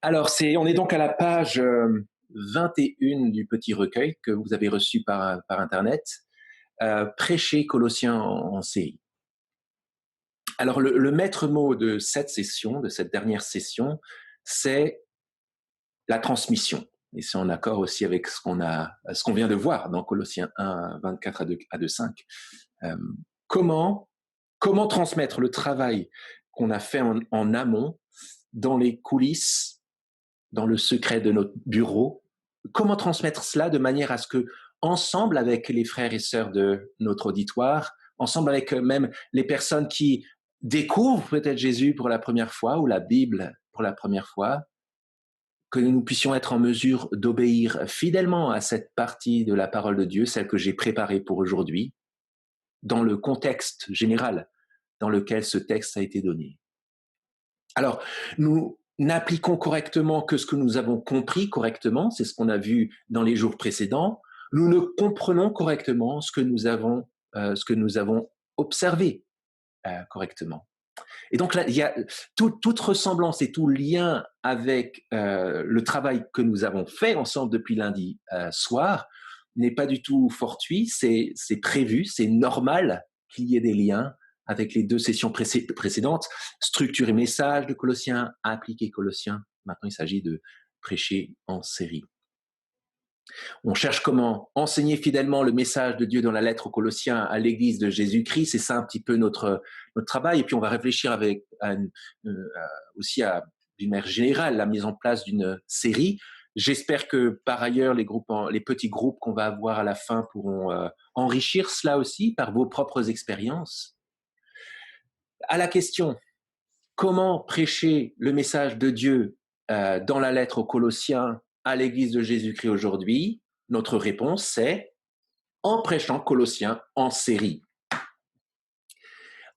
On est donc à la page 21 du petit recueil que vous avez reçu par Internet, Prêcher Colossiens en série. Alors, le maître mot de cette session, de cette dernière session, c'est la transmission. Et c'est en accord aussi avec ce qu'on vient de voir dans Colossiens 1, 24 à 2, 5. Comment transmettre le travail qu'on a fait en amont, dans les coulisses, dans le secret de notre bureau, comment transmettre cela de manière à ce que, ensemble avec les frères et sœurs de notre auditoire, ensemble avec même les personnes qui découvrent peut-être Jésus pour la première fois ou la Bible pour la première fois, que nous puissions être en mesure d'obéir fidèlement à cette partie de la parole de Dieu, celle que j'ai préparée pour aujourd'hui, dans le contexte général dans lequel ce texte a été donné. Alors, nous n'appliquons correctement que ce que nous avons compris correctement, c'est ce qu'on a vu dans les jours précédents. Nous ne comprenons correctement ce que nous avons observé correctement. Et donc là, il y a toute ressemblance et tout lien avec le travail que nous avons fait ensemble depuis lundi soir n'est pas du tout fortuit, c'est prévu, c'est normal qu'il y ait des liens avec les deux sessions précédentes, structure et message de Colossiens, appliquer Colossiens. Maintenant, il s'agit de prêcher en série. On cherche comment enseigner fidèlement le message de Dieu dans la lettre aux Colossiens à l'Église de Jésus-Christ. C'est ça un petit peu notre travail. Et puis on va réfléchir aussi à d'une manière générale la mise en place d'une série. J'espère que par ailleurs les petits groupes qu'on va avoir à la fin pourront enrichir cela aussi par vos propres expériences. À la question comment prêcher le message de Dieu dans la lettre aux Colossiens à l'Église de Jésus-Christ aujourd'hui, notre réponse c'est en prêchant Colossiens en série.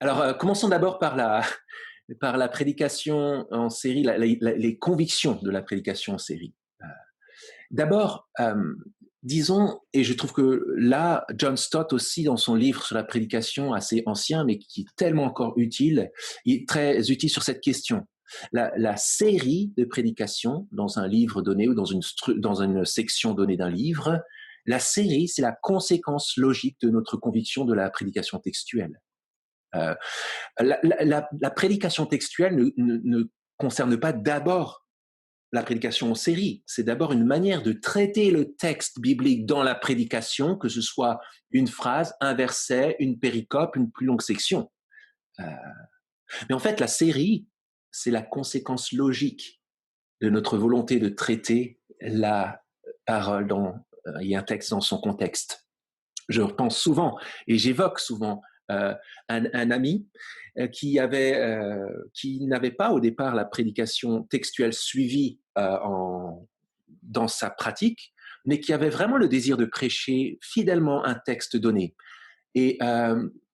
Alors, commençons d'abord par la prédication en série, les convictions de la prédication en série. D'abord, disons, et je trouve que là, John Stott aussi, dans son livre sur la prédication assez ancien, mais qui est tellement encore utile, il est très utile sur cette question. La série de prédication dans un livre donné ou dans une section donnée d'un livre, la série, c'est la conséquence logique de notre conviction de la prédication textuelle. La prédication textuelle ne concerne pas d'abord la prédication en série. C'est d'abord une manière de traiter le texte biblique dans la prédication, que ce soit une phrase, un verset, une péricope, une plus longue section. Mais en fait, la série, c'est la conséquence logique de notre volonté de traiter la parole il y a un texte dans son contexte. Je repense souvent et j'évoque souvent un ami qui n'avait pas au départ la prédication textuelle suivie dans sa pratique, mais qui avait vraiment le désir de prêcher fidèlement un texte donné. Et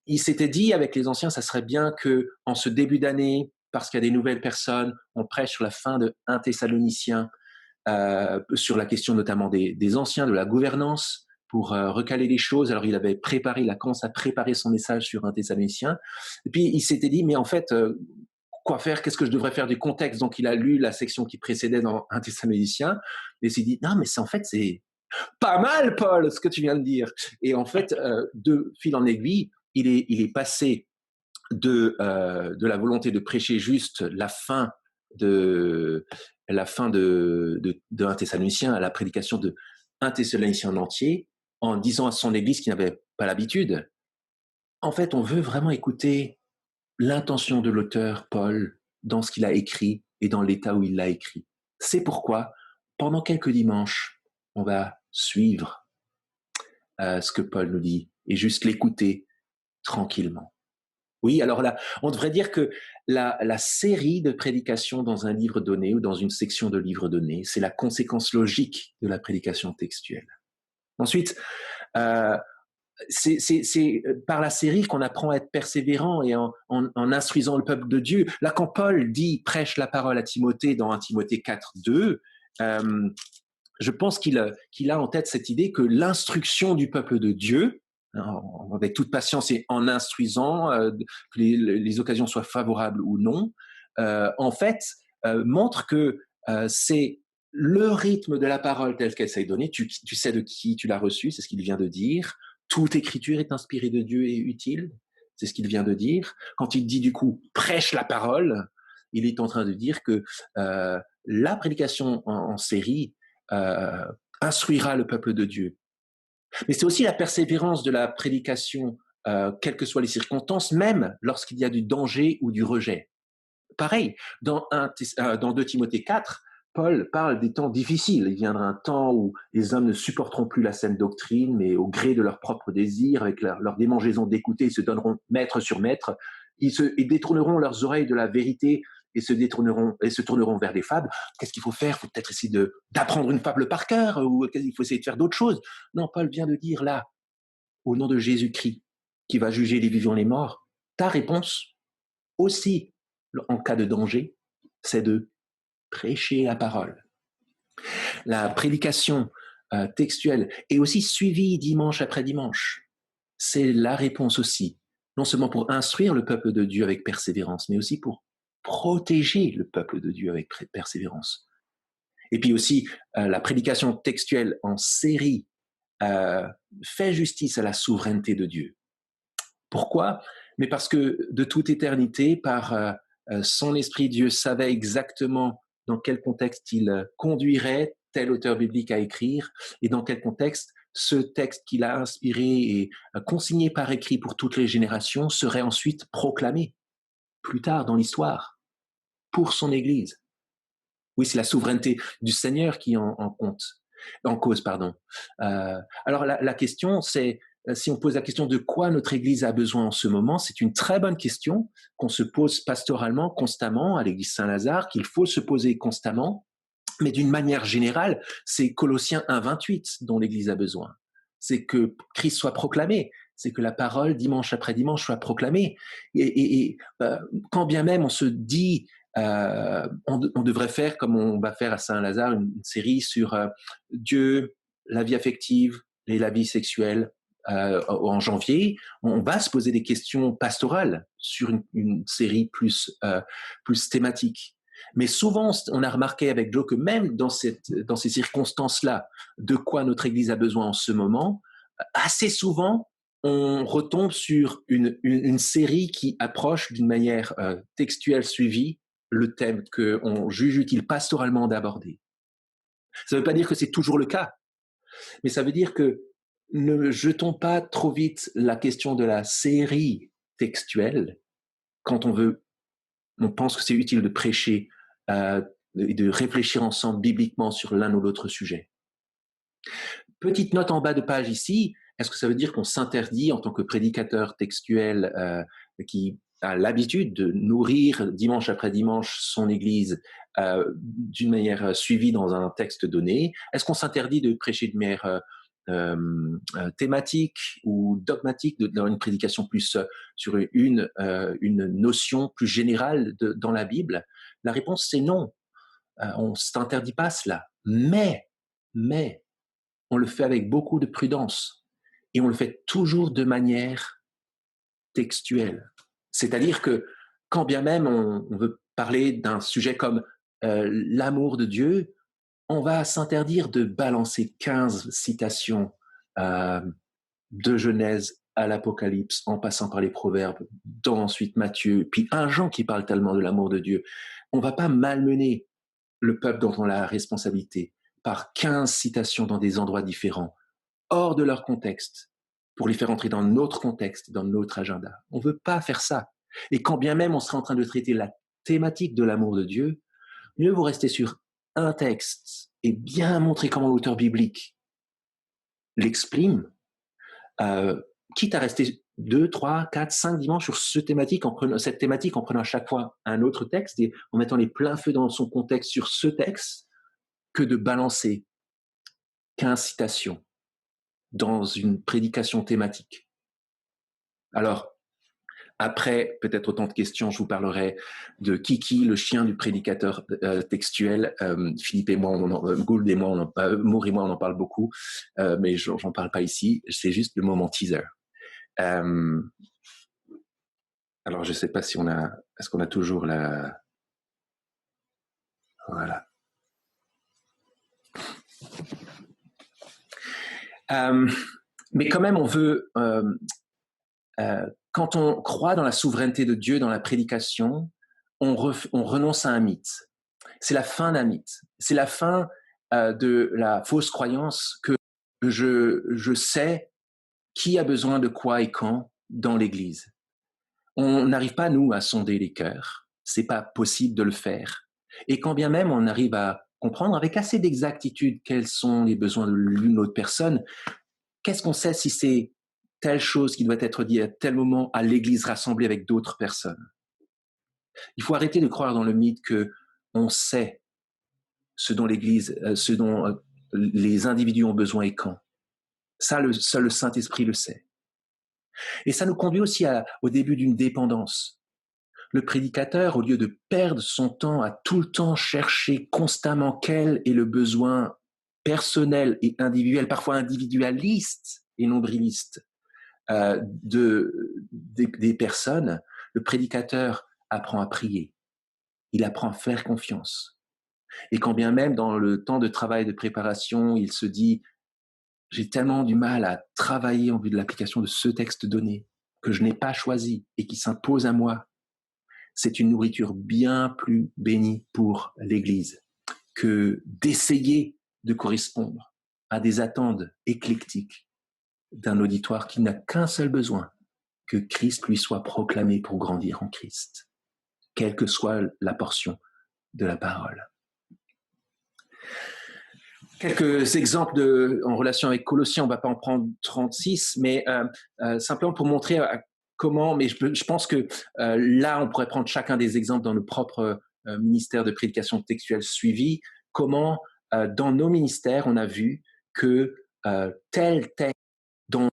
il s'était dit avec les anciens, ça serait bien que en ce début d'année, parce qu'il y a des nouvelles personnes, on prêche sur la fin de 1 Thessaloniciens, sur la question notamment des anciens, de la gouvernance, pour recaler les choses. Alors il avait commencé à préparer son message sur 1 Thessaloniciens. Et puis il s'était dit, mais en fait, quoi faire? Qu'est-ce que je devrais faire du contexte? Donc il a lu la section qui précédait dans 1 Thessaloniciens, et s'est dit, non, mais c'est pas mal, Paul, ce que tu viens de dire. Et en fait, de fil en aiguille, il est passé de la volonté de prêcher juste la fin de 1 Thessaloniciens à la prédication de 1 Thessaloniciens en entier, en disant à son église qui n'avait pas l'habitude, en fait, on veut vraiment écouter l'intention de l'auteur, Paul, dans ce qu'il a écrit et dans l'état où il l'a écrit. C'est pourquoi, pendant quelques dimanches, on va suivre ce que Paul nous dit et juste l'écouter tranquillement. Oui, alors là, on devrait dire que la série de prédications dans un livre donné ou dans une section de livre donné, c'est la conséquence logique de la prédication textuelle. Ensuite, c'est par la série qu'on apprend à être persévérant et en instruisant le peuple de Dieu. Là, quand Paul dit « prêche la parole à Timothée » dans 1 Timothée 4, 2, je pense qu'il a en tête cette idée que l'instruction du peuple de Dieu, avec toute patience et en instruisant, que les occasions soient favorables ou non, en fait, montre que c'est le rythme de la parole telle qu'elle s'est donnée. Tu sais de qui tu l'as reçue, c'est ce qu'il vient de dire. Toute écriture est inspirée de Dieu et utile, c'est ce qu'il vient de dire. Quand il dit du coup prêche la parole, il est en train de dire que la prédication en série euh, instruira le peuple de Dieu. Mais c'est aussi la persévérance de la prédication, quelles que soient les circonstances, même lorsqu'il y a du danger ou du rejet. Pareil, dans 2 Timothée 4, Paul parle des temps difficiles. Il viendra un temps où les hommes ne supporteront plus la saine doctrine, mais au gré de leurs propres désirs, avec leur démangeaison d'écouter, ils se donneront maître sur maître. Ils détourneront leurs oreilles de la vérité et se tourneront vers des fables. Qu'est-ce qu'il faut faire? Il faut peut-être essayer d'apprendre une fable par cœur, ou il faut essayer de faire d'autres choses. Non, Paul vient de dire là, au nom de Jésus-Christ, qui va juger les vivants et les morts, ta réponse aussi, en cas de danger, c'est de prêcher la parole. La prédication textuelle est aussi suivie dimanche après dimanche. C'est la réponse aussi, non seulement pour instruire le peuple de Dieu avec persévérance, mais aussi pour protéger le peuple de Dieu avec persévérance. Et puis aussi, la prédication textuelle en série fait justice à la souveraineté de Dieu. Pourquoi? Mais parce que de toute éternité, par son esprit, Dieu savait exactement dans quel contexte il conduirait tel auteur biblique à écrire et dans quel contexte ce texte qu'il a inspiré et consigné par écrit pour toutes les générations serait ensuite proclamé plus tard dans l'histoire pour son Église. Oui, c'est la souveraineté du Seigneur qui en cause, pardon. Alors la question, c'est si on pose la question de quoi notre Église a besoin en ce moment, c'est une très bonne question qu'on se pose pastoralement, constamment, à l'Église Saint-Lazare, qu'il faut se poser constamment. Mais d'une manière générale, c'est Colossiens 1,28 dont l'Église a besoin. C'est que Christ soit proclamé, c'est que la parole, dimanche après dimanche, soit proclamée. Et quand bien même on se dit, on devrait faire, comme on va faire à Saint-Lazare, une série sur Dieu, la vie affective et la vie sexuelle, en janvier, on va se poser des questions pastorales sur une série plus thématique. Mais souvent, on a remarqué avec Joe que même dans ces circonstances-là, de quoi notre Église a besoin en ce moment, assez souvent, on retombe sur une série qui approche d'une manière textuelle suivie le thème qu'on juge utile pastoralement d'aborder. Ça ne veut pas dire que c'est toujours le cas, mais ça veut dire que ne jetons pas trop vite la question de la série textuelle quand on pense que c'est utile de prêcher et de réfléchir ensemble bibliquement sur l'un ou l'autre sujet. Petite note en bas de page ici, est-ce que ça veut dire qu'on s'interdit en tant que prédicateur textuel qui a l'habitude de nourrir dimanche après dimanche son Église d'une manière suivie dans un texte donné? Est-ce qu'on s'interdit de prêcher de manière thématique ou dogmatique dans une prédication plus sur une notion plus générale dans la Bible? La réponse c'est non. On ne s'interdit pas cela. Mais, on le fait avec beaucoup de prudence et on le fait toujours de manière textuelle. C'est-à-dire que quand bien même on veut parler d'un sujet comme l'amour de Dieu, on va s'interdire de balancer 15 citations de Genèse à l'Apocalypse, en passant par les Proverbes, dans ensuite Matthieu, puis un Jean qui parle tellement de l'amour de Dieu. On ne va pas malmener le peuple dont on a la responsabilité par 15 citations dans des endroits différents, hors de leur contexte, pour les faire entrer dans notre contexte, dans notre agenda. On ne veut pas faire ça. Et quand bien même on serait en train de traiter la thématique de l'amour de Dieu, mieux vaut rester sur un texte et bien montrer comment l'auteur biblique l'exprime, quitte à rester 2, 3, 4, 5 dimanches sur cette thématique en prenant à chaque fois un autre texte et en mettant les pleins feux dans son contexte sur ce texte, que de balancer 15 citations dans une prédication thématique. Alors, après peut-être autant de questions, je vous parlerai de Kiki, le chien du prédicateur textuel. Philippe et moi, Gould et moi, Moore et moi, on en parle beaucoup, mais j'en parle pas ici. C'est juste le moment teaser. Alors, je ne sais pas si est-ce qu'on a toujours la... Voilà. Euh, mais quand même, on veut, quand on croit dans la souveraineté de Dieu, dans la prédication, on renonce à un mythe. C'est la fin d'un mythe. C'est la fin de la fausse croyance que je sais qui a besoin de quoi et quand dans l'Église. On n'arrive pas, nous, à sonder les cœurs. C'est pas possible de le faire. Et quand bien même on arrive à comprendre avec assez d'exactitude quels sont les besoins de l'une ou l'autre personne, qu'est-ce qu'on sait si c'est telle chose qui doit être dit à tel moment à l'Église rassemblée avec d'autres personnes? Il faut arrêter de croire dans le mythe que on sait ce dont l'Église, ce dont les individus ont besoin et quand. Ça, seul le Saint-Esprit le sait. Et ça nous conduit aussi au début d'une dépendance. Le prédicateur, au lieu de perdre son temps à tout le temps chercher constamment quel est le besoin personnel et individuel, parfois individualiste et nombriliste, des personnes, le prédicateur apprend à prier. Il apprend à faire confiance. Et quand bien même dans le temps de travail de préparation, il se dit « j'ai tellement du mal à travailler en vue de l'application de ce texte donné que je n'ai pas choisi et qui s'impose à moi », c'est une nourriture bien plus bénie pour l'Église que d'essayer de correspondre à des attentes éclectiques d'un auditoire qui n'a qu'un seul besoin, que Christ lui soit proclamé pour grandir en Christ, quelle que soit la portion de la parole. Quelques exemples en relation avec Colossiens, on ne va pas en prendre 36, mais simplement pour montrer comment, mais je pense que là, on pourrait prendre chacun des exemples dans nos propres ministères de prédication textuelle suivis, comment dans nos ministères, on a vu que tel texte dont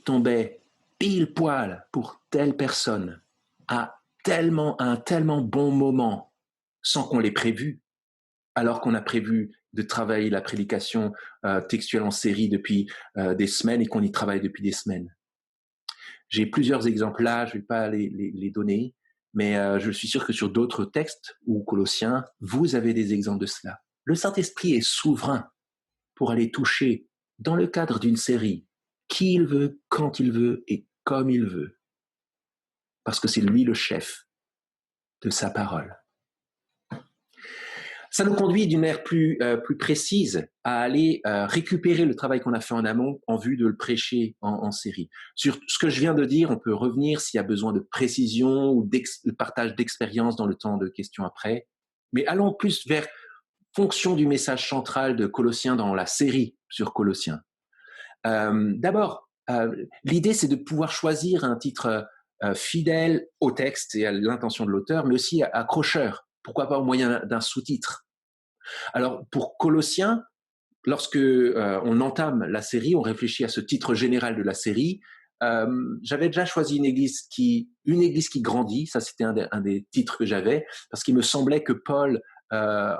tombait pile poil pour telle personne à un tellement bon moment, sans qu'on l'ait prévu, alors qu'on a prévu de travailler la prédication textuelle en série depuis des semaines et qu'on y travaille depuis des semaines. J'ai plusieurs exemples là, je ne vais pas les donner, mais je suis sûr que sur d'autres textes ou Colossiens, vous avez des exemples de cela. Le Saint-Esprit est souverain pour aller toucher, dans le cadre d'une série, qui il veut, quand il veut et comme il veut, parce que c'est lui le chef de sa parole. Ça nous conduit d'une manière plus précise à aller récupérer le travail qu'on a fait en amont en vue de le prêcher en série. Sur ce que je viens de dire, on peut revenir s'il y a besoin de précision ou de partage d'expérience dans le temps de questions après. Mais allons plus vers fonction du message central de Colossiens dans la série sur Colossiens. D'abord, l'idée, c'est de pouvoir choisir un titre fidèle au texte et à l'intention de l'auteur, mais aussi accrocheur. Pourquoi pas au moyen d'un sous-titre? Alors, pour Colossiens, lorsque on entame la série, on réfléchit à ce titre général de la série. J'avais déjà choisi une église qui grandit. Ça, c'était un des titres que j'avais, parce qu'il me semblait que Paul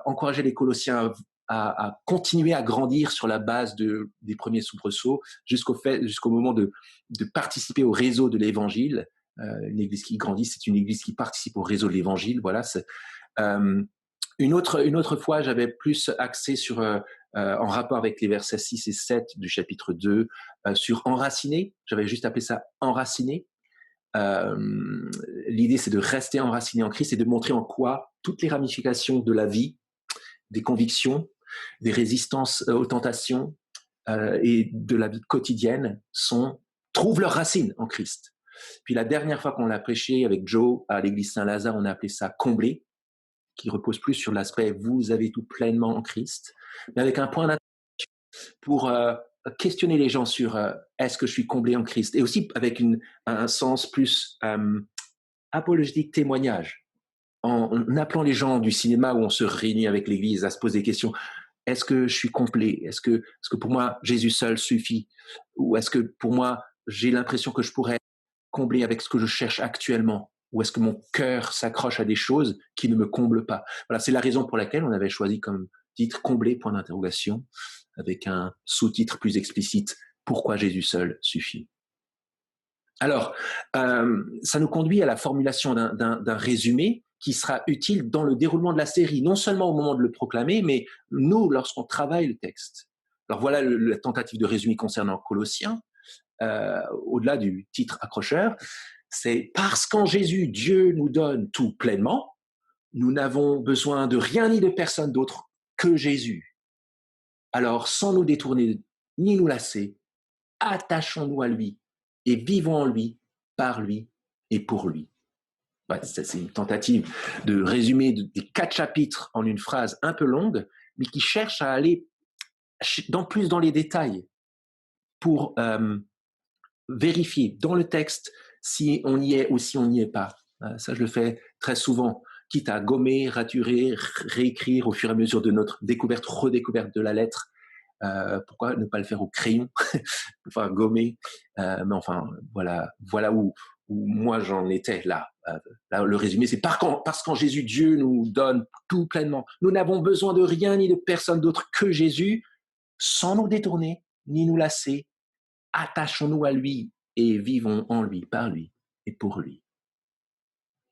encourageait les Colossiens à continuer à grandir sur la base des premiers soubresauts jusqu'au moment de participer au réseau de l'Évangile. Une église qui grandit, c'est une église qui participe au réseau de l'Évangile. Voilà. Une autre fois, j'avais plus axé sur, en rapport avec les versets 6 et 7 du chapitre 2, sur enraciner. J'avais juste appelé ça enraciner. L'idée, c'est de rester enraciné en Christ et de montrer en quoi toutes les ramifications de la vie, des convictions, des résistances aux tentations et de la vie quotidienne trouvent leurs racines en Christ. Puis la dernière fois qu'on l'a prêché avec Joe à l'église Saint-Lazare, on a appelé ça combler, qui repose plus sur l'aspect vous avez tout pleinement en Christ, mais avec un point d'interrogation pour questionner les gens sur est-ce que je suis comblé en Christ, et aussi avec un sens plus apologétique, témoignage, en appelant les gens du cinéma où on se réunit avec l'Église à se poser des questions. Est-ce que je suis complet? Est-ce que pour moi Jésus seul suffit? Ou est-ce que pour moi j'ai l'impression que je pourrais être comblé avec ce que je cherche actuellement? Ou est-ce que mon cœur s'accroche à des choses qui ne me comblent pas? Voilà, c'est la raison pour laquelle on avait choisi comme titre combler, point d'interrogation, avec un sous-titre plus explicite, pourquoi Jésus seul suffit. Alors, ça nous conduit à la formulation d'un résumé qui sera utile dans le déroulement de la série, non seulement au moment de le proclamer, mais nous, lorsqu'on travaille le texte, Alors voilà la tentative de résumé concernant Colossiens, au-delà du titre accrocheur, c'est parce qu'en Jésus, Dieu nous donne tout pleinement, nous n'avons besoin de rien ni de personne d'autre que Jésus. Alors, sans nous détourner ni nous lasser, attachons-nous à lui et vivons en lui, par lui et pour lui. Ouais, c'est une tentative de résumer des 4 chapitres en une phrase un peu longue, mais qui cherche à aller plus dans les détails pour vérifier dans le texte si on y est ou si on n'y est pas. Ça, je le fais très souvent, quitte à gommer, raturer, réécrire au fur et à mesure de notre découverte, redécouverte de la lettre. Pourquoi ne pas le faire au crayon, enfin gommer, mais enfin voilà où moi j'en étais là. Là, le résumé, c'est parce qu'en Jésus, Dieu nous donne tout pleinement. Nous n'avons besoin de rien ni de personne d'autre que Jésus, sans nous détourner ni nous lasser. Attachons-nous à lui et vivons en lui, par lui et pour lui.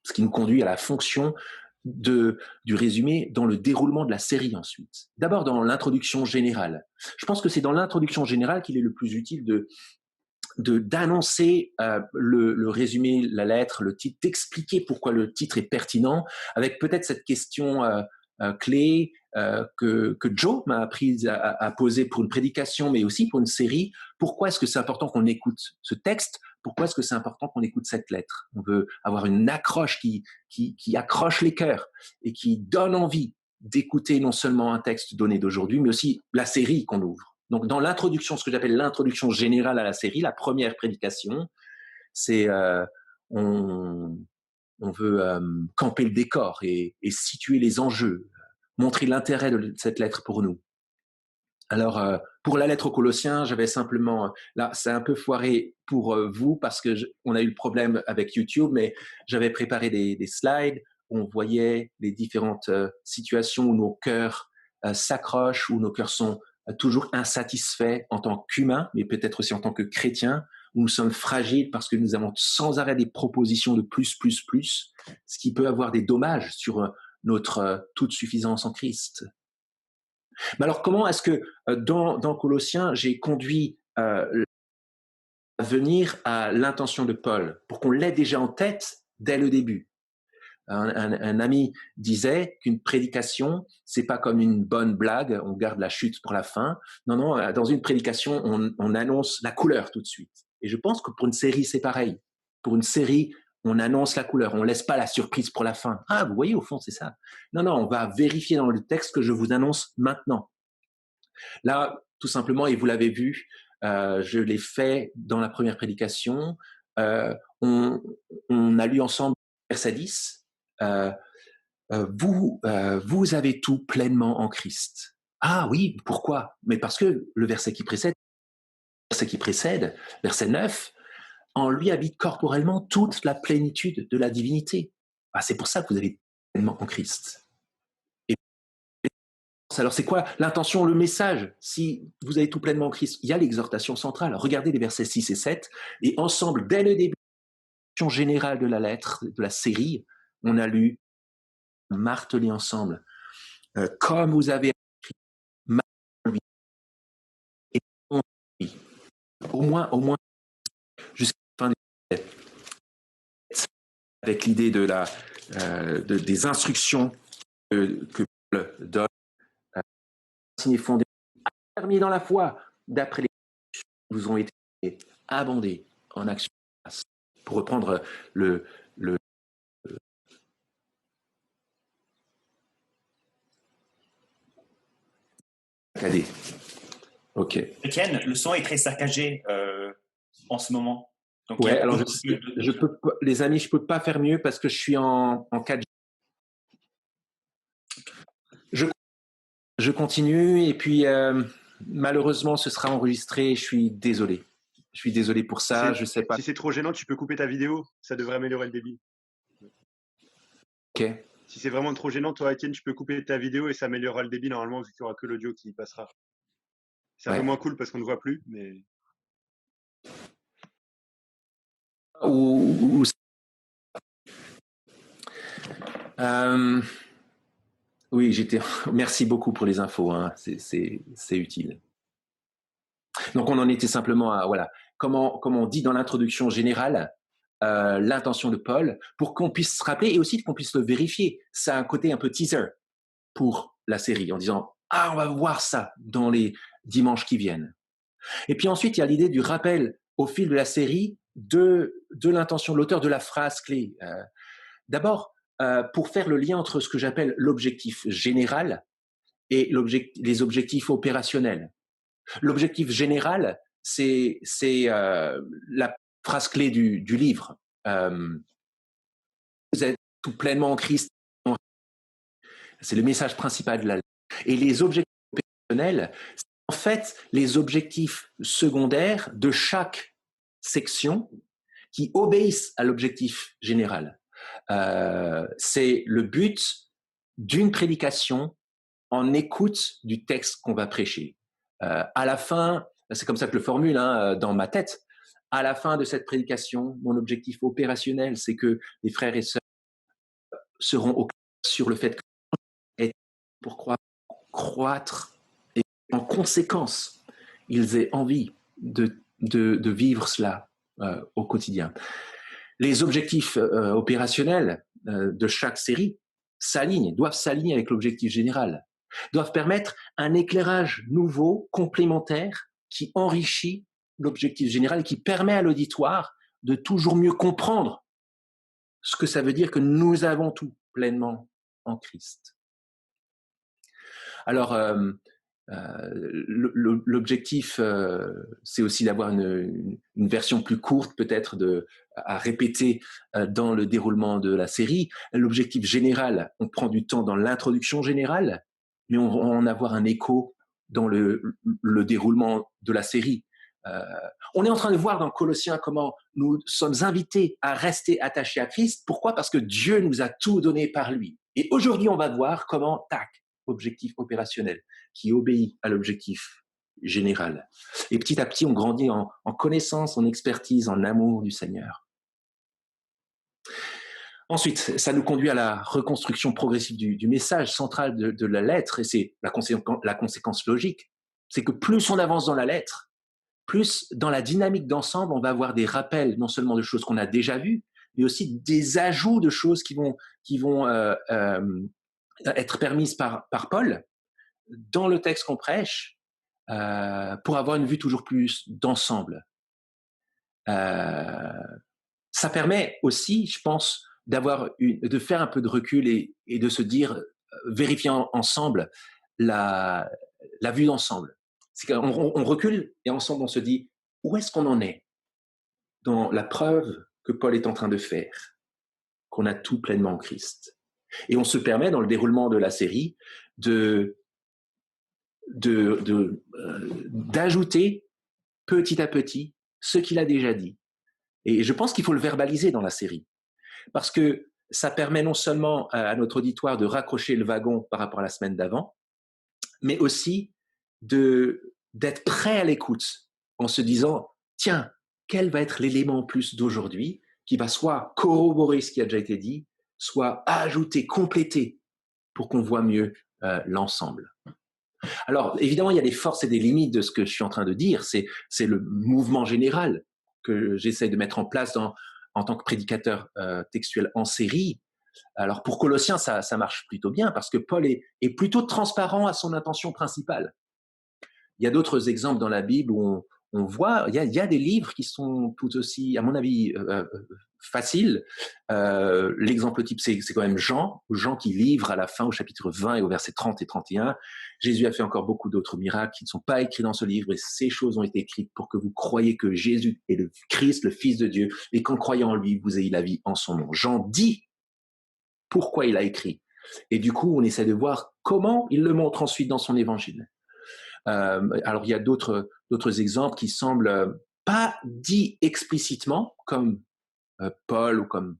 Ce qui nous conduit à la fonction du résumé dans le déroulement de la série ensuite. D'abord dans l'introduction générale. Je pense que c'est dans l'introduction générale qu'il est le plus utile d'annoncer le résumé, la lettre, le titre, d'expliquer pourquoi le titre est pertinent, avec peut-être cette question clé que Joe m'a appris à poser pour une prédication, mais aussi pour une série. Pourquoi est-ce que c'est important qu'on écoute ce texte? Pourquoi est-ce que c'est important qu'on écoute cette lettre? On veut avoir une accroche qui accroche les cœurs et qui donne envie d'écouter non seulement un texte donné d'aujourd'hui, mais aussi la série qu'on ouvre. Donc, dans l'introduction, ce que j'appelle l'introduction générale à la série, la première prédication, c'est on veut camper le décor et situer les enjeux, montrer l'intérêt de cette lettre pour nous. Alors, pour la lettre aux Colossiens, j'avais simplement, là, c'est un peu foiré pour vous parce que on a eu le problème avec YouTube, mais j'avais préparé des slides où on voyait les différentes situations où nos cœurs s'accrochent, où nos cœurs sont toujours insatisfaits en tant qu'humains, mais peut-être aussi en tant que chrétiens, où nous sommes fragiles parce que nous avons sans arrêt des propositions de plus, ce qui peut avoir des dommages sur notre toute suffisance en Christ. Mais alors, comment est-ce que dans Colossiens, j'ai conduit à venir à l'intention de Paul pour qu'on l'ait déjà en tête dès le début? Un ami disait qu'une prédication, c'est pas comme une bonne blague, on garde la chute pour la fin. Non, non, dans une prédication, on annonce la couleur tout de suite. Et je pense que pour une série, c'est pareil. Pour une série, on annonce la couleur, on laisse pas la surprise pour la fin. Ah, vous voyez, au fond, c'est ça. Non, non, on va vérifier dans le texte que je vous annonce maintenant. Là, tout simplement, et vous l'avez vu, je l'ai fait dans la première prédication. On a lu ensemble verset 10. Vous avez tout pleinement en Christ. Ah oui, pourquoi? Mais parce que le verset qui précède, verset 9, en lui habite corporellement toute la plénitude de la divinité. Ah, c'est pour ça que vous avez pleinement en Christ. Alors, c'est quoi l'intention, le message? Si vous avez tout pleinement en Christ, il y a l'exhortation centrale. Regardez les versets 6 et 7. Et ensemble, dès le début, générale de la lettre, de la série, on a lu, martelé ensemble, comme vous avez écrit, martelé, et lui. Au moins, jusqu'à la fin du avec l'idée des instructions que Paul donne, signé fondé, permis dans la foi, d'après les qui vous ont été abondés en action. Pour reprendre le cadet. Ok. Étienne, le son est très saccagé en ce moment. Donc, ouais, alors je peux pas, les amis, je peux pas faire mieux parce que je suis en 4G. Je continue et puis malheureusement ce sera enregistré. Je suis désolé. Je suis désolé pour ça. Je sais pas. Si c'est trop gênant, tu peux couper ta vidéo. Ça devrait améliorer le débit. Ok. Si c'est vraiment trop gênant, toi, Étienne, tu peux couper ta vidéo et ça améliorera le débit normalement vu qu'il n'y aura que l'audio qui passera. C'est un peu moins cool parce qu'on ne voit plus, mais. Oui, merci beaucoup pour les infos. Hein. C'est utile. Donc, on en était simplement à, voilà, comment on dit dans l'introduction générale, l'intention de Paul, pour qu'on puisse se rappeler et aussi qu'on puisse le vérifier. Ça a un côté un peu teaser pour la série, en disant « Ah, on va voir ça dans les dimanches qui viennent ». Et puis ensuite, il y a l'idée du rappel au fil de la série de l'intention de l'auteur, de la phrase clé. D'abord, pour faire le lien entre ce que j'appelle l'objectif général et les objectifs opérationnels. L'objectif général, c'est la phrase clé du livre. Vous êtes tout pleinement en Christ. C'est le message principal de la lettre. Et les objectifs opérationnels, c'est en fait les objectifs secondaires de chaque section qui obéissent à l'objectif général. C'est le but d'une prédication en écoute du texte qu'on va prêcher. À la fin, c'est comme ça que je le formule dans ma tête, à la fin de cette prédication, mon objectif opérationnel, c'est que les frères et sœurs seront au clair sur le fait que est pour croître et en conséquence, ils aient envie de vivre cela au quotidien. Les objectifs opérationnels de chaque série doivent s'aligner avec l'objectif général, doivent permettre un éclairage nouveau, complémentaire, qui enrichit l'objectif général et qui permet à l'auditoire de toujours mieux comprendre ce que ça veut dire que nous avons tout pleinement en Christ. Alors, l'objectif, c'est aussi d'avoir une version plus courte peut-être à répéter dans le déroulement de la série. L'objectif général, on prend du temps dans l'introduction générale, mais on va en avoir un écho dans le déroulement de la série. On est en train de voir dans Colossiens comment nous sommes invités à rester attachés à Christ. Pourquoi? Parce que Dieu nous a tout donné par lui. Et aujourd'hui, on va voir comment, objectif opérationnel qui obéit à l'objectif général. Et petit à petit, on grandit en connaissance, en expertise, en amour du Seigneur. Ensuite, ça nous conduit à la reconstruction progressive du message central de la lettre, et c'est la conséquence logique. C'est que plus on avance dans la lettre, plus dans la dynamique d'ensemble, on va avoir des rappels, non seulement de choses qu'on a déjà vues, mais aussi des ajouts de choses qui vont être permises par Paul dans le texte qu'on prêche, pour avoir une vue toujours plus d'ensemble. Ça permet aussi, je pense, de faire un peu de recul et de se dire, vérifier ensemble la vue d'ensemble. C'est qu'on recule et ensemble on se dit, où est-ce qu'on en est dans la preuve que Paul est en train de faire, qu'on a tout pleinement en Christ. Et on se permet, dans le déroulement de la série, d'ajouter petit à petit ce qu'il a déjà dit. Et je pense qu'il faut le verbaliser dans la série, parce que ça permet non seulement à notre auditoire de raccrocher le wagon par rapport à la semaine d'avant, mais aussi d'être prêt à l'écoute en se disant, tiens, quel va être l'élément en plus d'aujourd'hui qui va soit corroborer ce qui a déjà été dit, soit ajouter, compléter pour qu'on voit mieux l'ensemble. Alors, évidemment, il y a des forces et des limites de ce que je suis en train de dire. C'est le mouvement général que j'essaie de mettre en place en tant que prédicateur textuel en série. Alors, pour Colossiens, ça marche plutôt bien parce que Paul est plutôt transparent à son intention principale. Il y a d'autres exemples dans la Bible où on voit, il y a des livres qui sont tout aussi, à mon avis, faciles. L'exemple type, c'est quand même Jean qui livre à la fin, au chapitre 20 et au verset 30 et 31. Jésus a fait encore beaucoup d'autres miracles qui ne sont pas écrits dans ce livre, et ces choses ont été écrites pour que vous croyiez que Jésus est le Christ, le Fils de Dieu, et qu'en croyant en lui, vous ayez la vie en son nom. Jean dit pourquoi il a écrit. Et du coup, on essaie de voir comment il le montre ensuite dans son évangile. Alors, il y a d'autres exemples qui semblent pas dits explicitement, comme Paul ou comme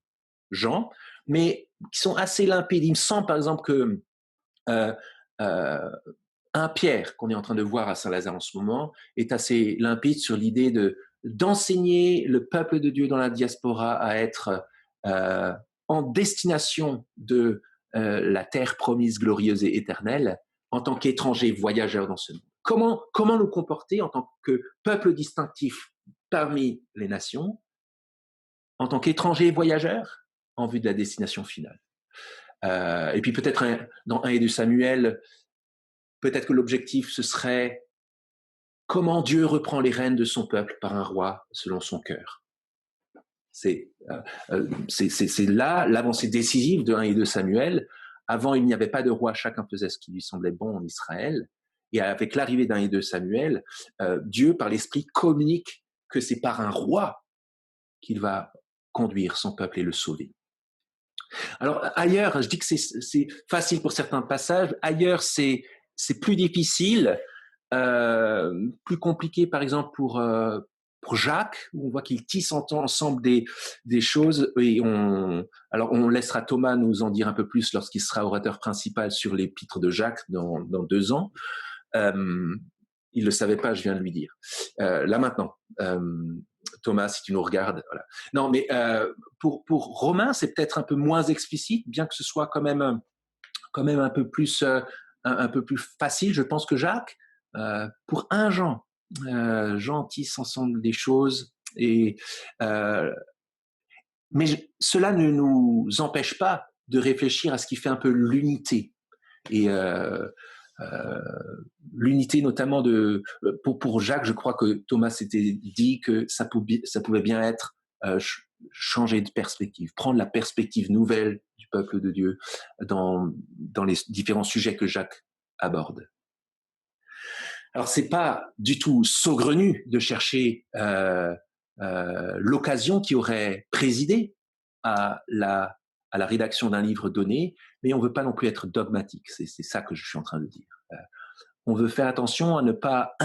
Jean, mais qui sont assez limpides. Il me semble, par exemple, que un Pierre, qu'on est en train de voir à Saint-Lazare en ce moment, est assez limpide sur l'idée d'enseigner le peuple de Dieu dans la diaspora à être en destination de la terre promise glorieuse et éternelle, en tant qu'étrangers voyageurs dans ce monde. comment nous comporter en tant que peuple distinctif parmi les nations, en tant qu'étrangers voyageurs, en vue de la destination finale. Et puis peut-être dans 1 et 2 Samuel, peut-être que l'objectif, ce serait comment Dieu reprend les rênes de son peuple par un roi selon son cœur. C'est là l'avancée décisive de 1 et 2 Samuel. Avant, il n'y avait pas de roi, chacun faisait ce qui lui semblait bon en Israël. Et avec l'arrivée d'1 et 2 Samuel, Dieu, par l'Esprit, communique que c'est par un roi qu'il va conduire son peuple et le sauver. Alors ailleurs, je dis que c'est facile pour certains passages, ailleurs c'est plus difficile, plus compliqué par exemple pour Jacques, où on voit qu'il tisse ensemble des choses, et on laissera Thomas nous en dire un peu plus lorsqu'il sera orateur principal sur l'épître de Jacques dans 2 ans. Il le savait pas, je viens de lui dire. Là maintenant, Thomas, si tu nous regardes, voilà. Non, mais pour Romain, c'est peut-être un peu moins explicite, bien que ce soit quand même un peu plus facile, je pense, que Jacques. Pour 1 Jean, Jean tisse ensemble des choses, et mais cela ne nous empêche pas de réfléchir à ce qui fait un peu l'unité, et l'unité notamment pour Jacques, je crois que Thomas s'était dit que ça pouvait bien être changer de perspective, prendre la perspective nouvelle du peuple de Dieu dans les différents sujets que Jacques aborde. Alors c'est pas du tout saugrenu de chercher l'occasion qui aurait présidé à la rédaction d'un livre donné, mais on veut pas non plus être dogmatique. C'est ça que je suis en train de dire. On veut faire attention à ne pas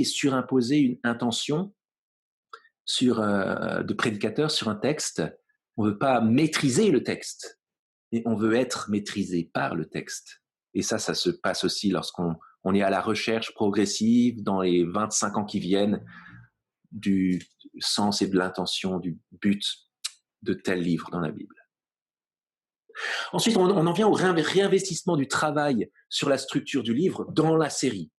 surimposer une intention de prédicateur sur un texte. On veut pas maîtriser le texte, mais on veut être maîtrisé par le texte. Et ça se passe aussi lorsqu'on est à la recherche progressive dans les 25 ans qui viennent du sens et de l'intention, du but de tel livre dans la Bible. Ensuite, on en vient au réinvestissement du travail sur la structure du livre dans la série.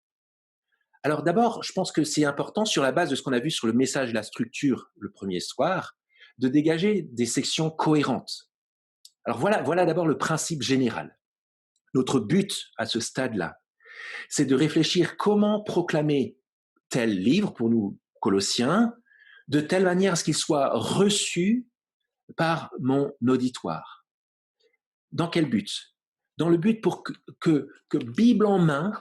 Alors d'abord, je pense que c'est important, sur la base de ce qu'on a vu sur le message et la structure le premier soir, de dégager des sections cohérentes. Alors voilà d'abord le principe général. Notre but à ce stade-là, c'est de réfléchir comment proclamer tel livre, pour nous Colossiens, de telle manière à ce qu'il soit reçu par mon auditoire. Dans quel but? Dans le but pour que Bible en main,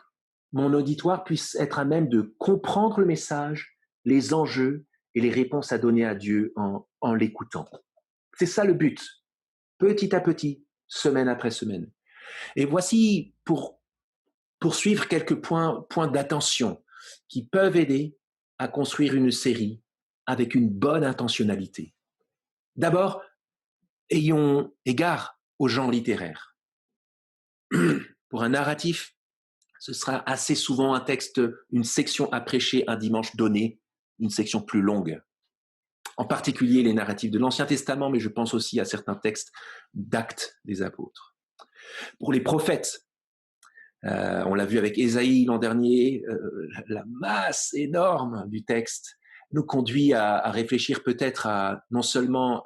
mon auditoire puisse être à même de comprendre le message, les enjeux et les réponses à donner à Dieu en l'écoutant. C'est ça le but, petit à petit, semaine après semaine. Et voici, pour poursuivre, quelques points d'attention qui peuvent aider à construire une série avec une bonne intentionnalité. D'abord, ayons égard au genre littéraire. Pour un narratif, ce sera assez souvent un texte, une section à prêcher un dimanche donné, une section plus longue. En particulier les narratifs de l'Ancien Testament, mais je pense aussi à certains textes d'Actes des Apôtres. Pour les prophètes, on l'a vu avec Ésaïe l'an dernier, la masse énorme du texte nous conduit à réfléchir peut-être à non seulement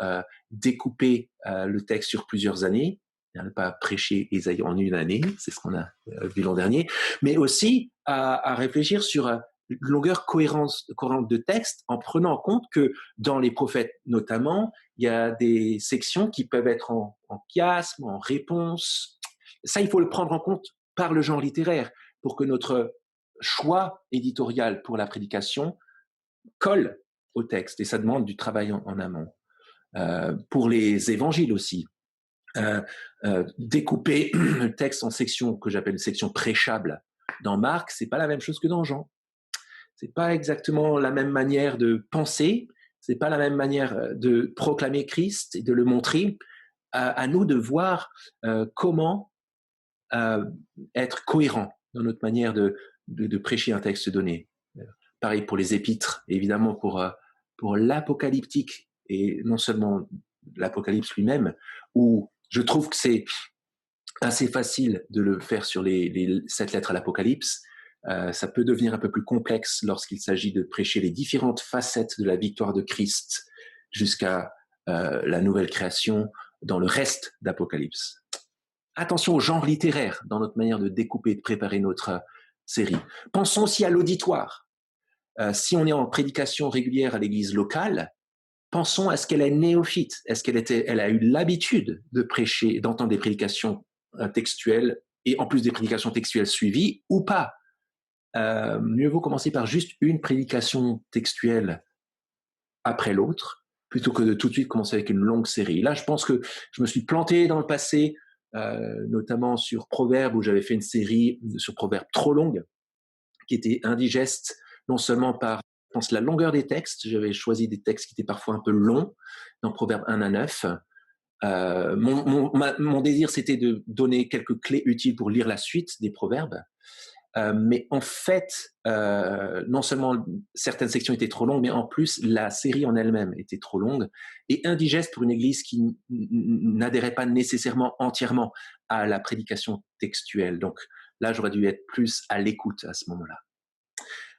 découper le texte sur plusieurs années, ne pas prêcher Ésaïe en une année, c'est ce qu'on a vu l'an dernier, mais aussi à réfléchir sur une longueur cohérente de texte, en prenant en compte que dans les prophètes notamment, il y a des sections qui peuvent être en chiasme, en réponse. Ça, il faut le prendre en compte par le genre littéraire pour que notre choix éditorial pour la prédication colle au texte, et ça demande du travail en amont. Pour les évangiles aussi, découper le texte en sections que j'appelle une section prêchable dans Marc, c'est pas la même chose que dans Jean. C'est pas exactement la même manière de penser, c'est pas la même manière de proclamer Christ et de le montrer. À nous de voir comment être cohérent dans notre manière de prêcher un texte donné. Pareil pour les épîtres, évidemment pour l'apocalyptique, et non seulement l'Apocalypse lui-même, où je trouve que c'est assez facile de le faire sur les 7 lettres à l'Apocalypse, Ça peut devenir un peu plus complexe lorsqu'il s'agit de prêcher les différentes facettes de la victoire de Christ jusqu'à la nouvelle création dans le reste d'Apocalypse. Attention au genre littéraire dans notre manière de découper et de préparer notre série. Pensons aussi à l'auditoire. Si on est en prédication régulière à l'église locale, pensons à ce qu'elle est néophyte. Est-ce elle a eu l'habitude de prêcher, d'entendre des prédications textuelles et en plus des prédications textuelles suivies ou pas? Mieux vaut commencer par juste une prédication textuelle après l'autre, plutôt que de tout de suite commencer avec une longue série. Là, je pense que je me suis planté dans le passé, notamment sur Proverbes, où j'avais fait une série sur Proverbes trop longue, qui était indigeste, non seulement par, je pense, la longueur des textes. J'avais choisi des textes qui étaient parfois un peu longs, dans Proverbes 1 à 9. Mon désir, c'était de donner quelques clés utiles pour lire la suite des Proverbes. Mais en fait, non seulement certaines sections étaient trop longues, mais en plus, la série en elle-même était trop longue et indigeste pour une église qui n'adhérait pas nécessairement entièrement à la prédication textuelle. Donc là, j'aurais dû être plus à l'écoute à ce moment-là.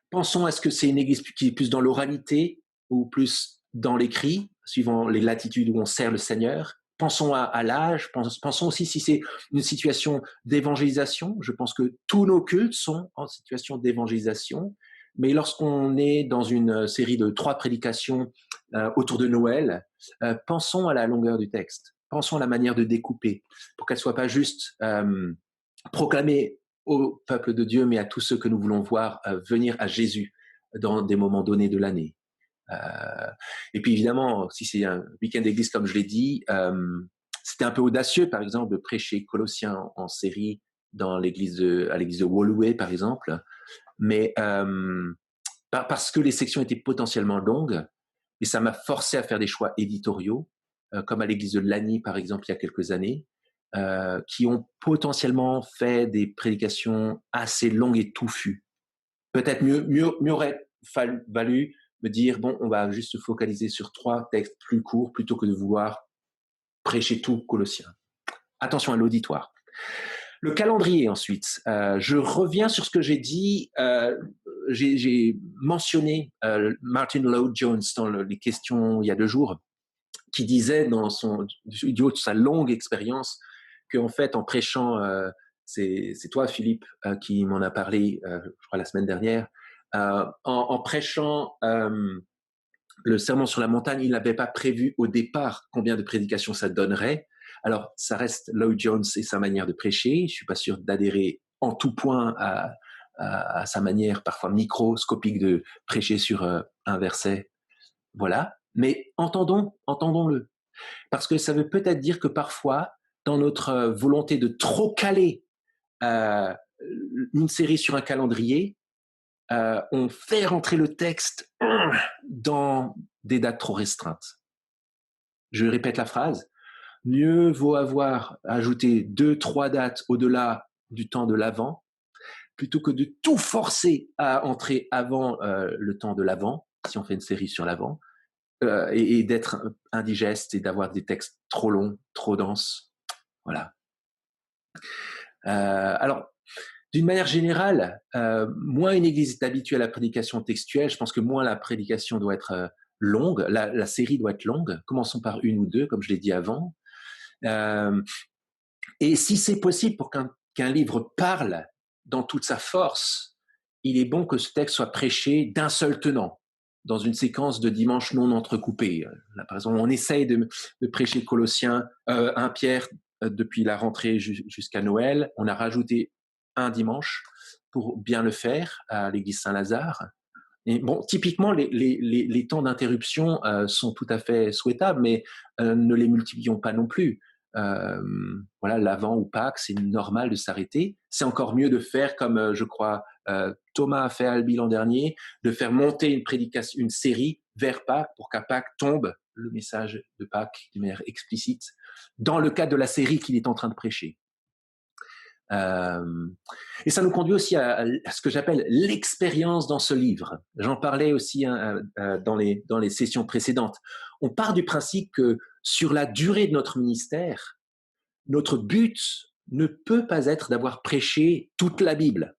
Pensons à ce que c'est une église qui est plus dans l'oralité ou plus dans l'écrit, suivant les latitudes où on sert le Seigneur. Pensons à l'âge, pensons aussi si c'est une situation d'évangélisation. Je pense que tous nos cultes sont en situation d'évangélisation, mais lorsqu'on est dans une série de 3 prédications autour de Noël, pensons à la longueur du texte, pensons à la manière de découper, pour qu'elle soit pas juste proclamée au peuple de Dieu, mais à tous ceux que nous voulons voir venir à Jésus dans des moments donnés de l'année. Et puis évidemment, si c'est un week-end d'église, comme je l'ai dit, c'était un peu audacieux, par exemple, de prêcher Colossiens en série à l'église de Woluwe, par exemple, mais parce que les sections étaient potentiellement longues, et ça m'a forcé à faire des choix éditoriaux, comme à l'église de Lagny, par exemple, il y a quelques années, qui ont potentiellement fait des prédications assez longues et touffues. Peut-être mieux aurait valu me dire, bon, on va juste se focaliser sur 3 textes plus courts plutôt que de vouloir prêcher tout Colossiens. Attention à l'auditoire. Le calendrier ensuite. Je reviens sur ce que j'ai dit. J'ai mentionné Martin Lloyd-Jones dans les questions il y a 2 jours, qui disait du haut de sa longue expérience qu'en fait, en prêchant, c'est toi, Philippe, qui m'en a parlé, je crois, la semaine dernière, en prêchant le sermon sur la montagne, il n'avait pas prévu au départ combien de prédications ça donnerait. Alors, ça reste Lloyd-Jones et sa manière de prêcher. Je ne suis pas sûr d'adhérer en tout point à sa manière parfois microscopique de prêcher sur un verset. Voilà. Mais entendons-le. Parce que ça veut peut-être dire que parfois, dans notre volonté de trop caler une série sur un calendrier, on fait rentrer le texte dans des dates trop restreintes. Je répète la phrase. Mieux vaut avoir ajouté 2-3 dates au-delà du temps de l'Avent, plutôt que de tout forcer à entrer avant le temps de l'Avent, si on fait une série sur l'Avent, et d'être indigeste et d'avoir des textes trop longs, trop denses. Voilà. Alors, d'une manière générale, moins une église est habituée à la prédication textuelle, je pense que moins la prédication doit être longue, la série doit être longue. Commençons par 1 ou 2, comme je l'ai dit avant. Et si c'est possible pour qu'un livre parle dans toute sa force, il est bon que ce texte soit prêché d'un seul tenant, dans une séquence de dimanches non entrecoupés. Là, par exemple, on essaye de prêcher Colossiens, 1 Pierre depuis la rentrée jusqu'à Noël. On a rajouté un dimanche pour bien le faire à l'église Saint-Lazare. Et bon, typiquement, les temps d'interruption sont tout à fait souhaitables, mais ne les multiplions pas non plus. Voilà, l'Avent ou Pâques, c'est normal de s'arrêter. C'est encore mieux de faire comme je crois Thomas a fait à Albi l'an dernier, de faire monter une prédication, une série vers Pâques pour qu'à Pâques tombe le message de Pâques de manière explicite dans le cadre de la série qu'il est en train de prêcher. Et ça nous conduit aussi à ce que j'appelle l'expérience dans ce livre. J'en parlais aussi dans les sessions précédentes. On part du principe que sur la durée de notre ministère, notre but ne peut pas être d'avoir prêché toute la Bible.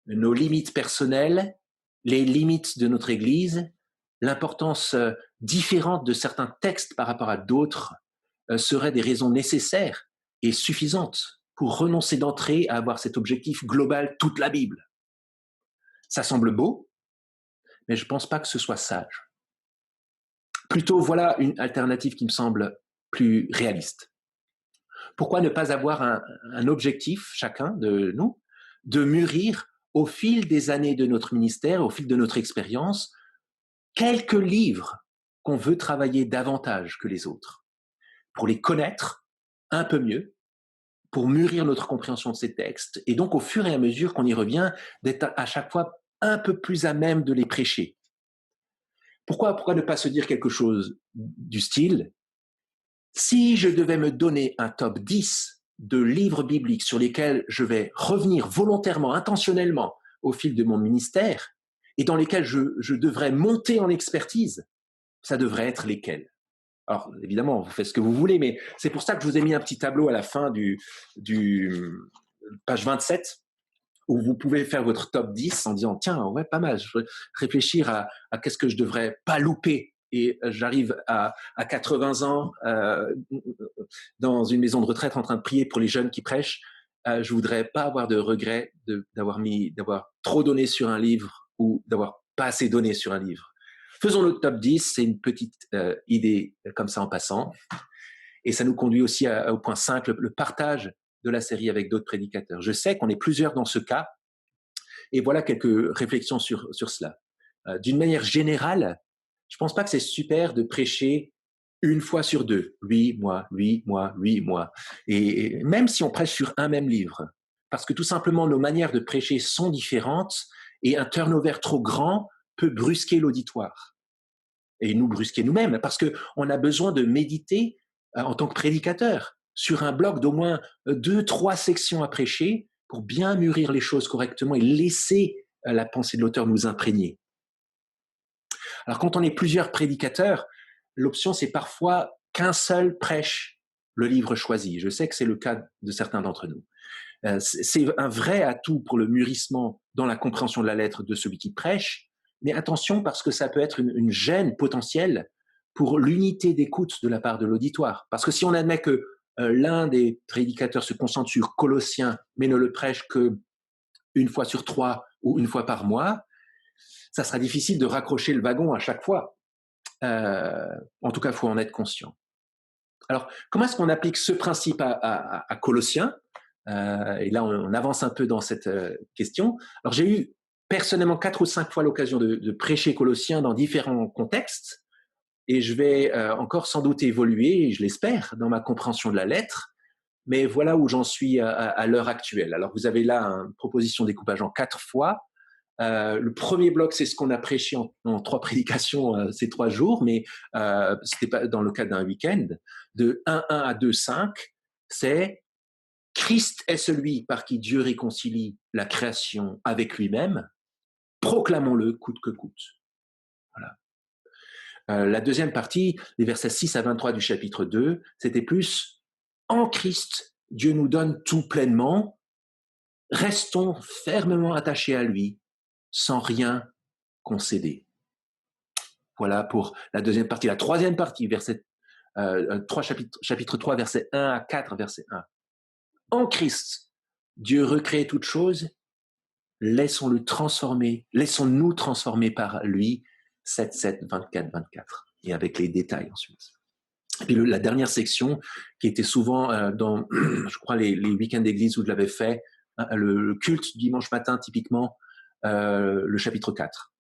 nos limites personnelles, les limites de notre Église, l'importance différente de certains textes par rapport à d'autres seraient des raisons nécessaires et suffisantes pour renoncer d'entrée à avoir cet objectif global, toute la Bible. Ça semble beau, mais je ne pense pas que ce soit sage. Plutôt, voilà une alternative qui me semble plus réaliste. Pourquoi ne pas avoir un objectif, chacun de nous, de mûrir au fil des années de notre ministère, au fil de notre expérience, quelques livres qu'on veut travailler davantage que les autres, pour les connaître un peu mieux, pour mûrir notre compréhension de ces textes, et donc au fur et à mesure qu'on y revient, d'être à chaque fois un peu plus à même de les prêcher. Pourquoi ne pas se dire quelque chose du style, si je devais me donner un top 10 de livres bibliques sur lesquels je vais revenir volontairement, intentionnellement, au fil de mon ministère, et dans lesquels je devrais monter en expertise, ça devrait être lesquels? Alors, évidemment, vous faites ce que vous voulez, mais c'est pour ça que je vous ai mis un petit tableau à la fin du page 27, où vous pouvez faire votre top 10 en disant, tiens, ouais, pas mal, je vais réfléchir à qu'est-ce que je devrais pas louper. Et j'arrive à 80 ans dans une maison de retraite en train de prier pour les jeunes qui prêchent. Je voudrais pas avoir de regret d'avoir trop donné sur un livre ou d'avoir pas assez donné sur un livre. Faisons le top 10, c'est une petite idée comme ça en passant. Et ça nous conduit aussi au point 5, le partage de la série avec d'autres prédicateurs. Je sais qu'on est plusieurs dans ce cas, et voilà quelques réflexions sur cela. D'une manière générale, je pense pas que c'est super de prêcher une fois sur deux, 8 mois, 8 mois, 8 mois. Et même si on prêche sur un même livre, parce que tout simplement nos manières de prêcher sont différentes et un turnover trop grand peut brusquer l'auditoire et nous brusquer nous-mêmes parce que on a besoin de méditer en tant que prédicateur sur un bloc d'au moins 2-3 sections à prêcher pour bien mûrir les choses correctement et laisser la pensée de l'auteur nous imprégner. Alors quand on est plusieurs prédicateurs, l'option c'est parfois qu'un seul prêche le livre choisi. Je sais que c'est le cas de certains d'entre nous. C'est un vrai atout pour le mûrissement dans la compréhension de la lettre de celui qui prêche, mais attention parce que ça peut être une gêne potentielle pour l'unité d'écoute de la part de l'auditoire. Parce que si on admet que l'un des prédicateurs se concentre sur Colossiens, mais ne le prêche que une fois sur 3 ou une fois par mois, ça sera difficile de raccrocher le wagon à chaque fois. En tout cas, il faut en être conscient. Alors, comment est-ce qu'on applique ce principe à Colossiens? Et là, on avance un peu dans cette question. Alors, j'ai eu personnellement 4 ou 5 fois l'occasion de prêcher Colossiens dans différents contextes, et je vais encore sans doute évoluer, je l'espère, dans ma compréhension de la lettre, mais voilà où j'en suis à l'heure actuelle. Alors, vous avez là une proposition de découpage en 4 fois. Le premier bloc, c'est ce qu'on a prêché en 3 prédications ces 3 jours, mais c'était pas dans le cadre d'un week-end. De 1.1 à 2.5, c'est Christ est celui par qui Dieu réconcilie la création avec lui-même. Proclamons-le coûte que coûte. Voilà. La deuxième partie, les versets 6 à 23 du chapitre 2, c'était plus en Christ, Dieu nous donne tout pleinement. Restons fermement attachés à lui, sans rien concéder. Voilà pour la deuxième partie. La troisième partie, chapitre 3, verset 1 à 4, verset 1. En Christ, Dieu recrée toutes choses, laissons-nous transformer par lui, 7, 7, 24, 24, et avec les détails ensuite. Et puis la dernière section, qui était souvent dans, je crois, les week-ends d'église où je l'avais fait, le culte dimanche matin typiquement, le chapitre 4.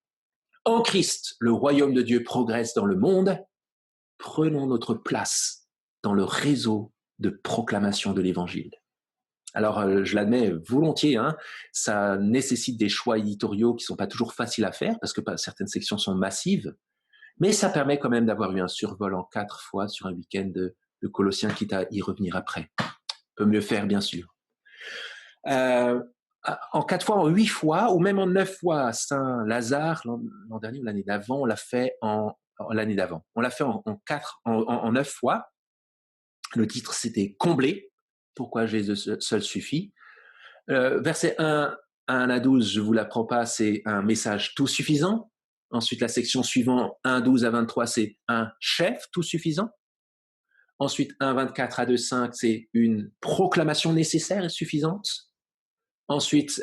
En Christ, le royaume de Dieu progresse dans le monde. Prenons notre place dans le réseau de proclamation de l'Évangile. Alors, je l'admets volontiers, ça nécessite des choix éditoriaux qui sont pas toujours faciles à faire parce que certaines sections sont massives, mais ça permet quand même d'avoir eu un survol en 4 fois sur un week-end de Colossiens, quitte à y revenir après. On peut mieux faire, bien sûr. En 4 fois, en 8 fois, ou même en 9 fois à Saint-Lazare, l'an dernier ou l'année d'avant, on l'a fait l'année d'avant. On l'a fait en 9 fois. Le titre, c'était « Combler ». Pourquoi Jésus seul suffit. Verset 1, 1 à 12, je ne vous l'apprends pas, c'est un message tout suffisant. Ensuite, la section suivante, 1, 12 à 23, c'est un chef tout suffisant. Ensuite, 1, 24 à 2, 5, c'est une proclamation nécessaire et suffisante. Ensuite,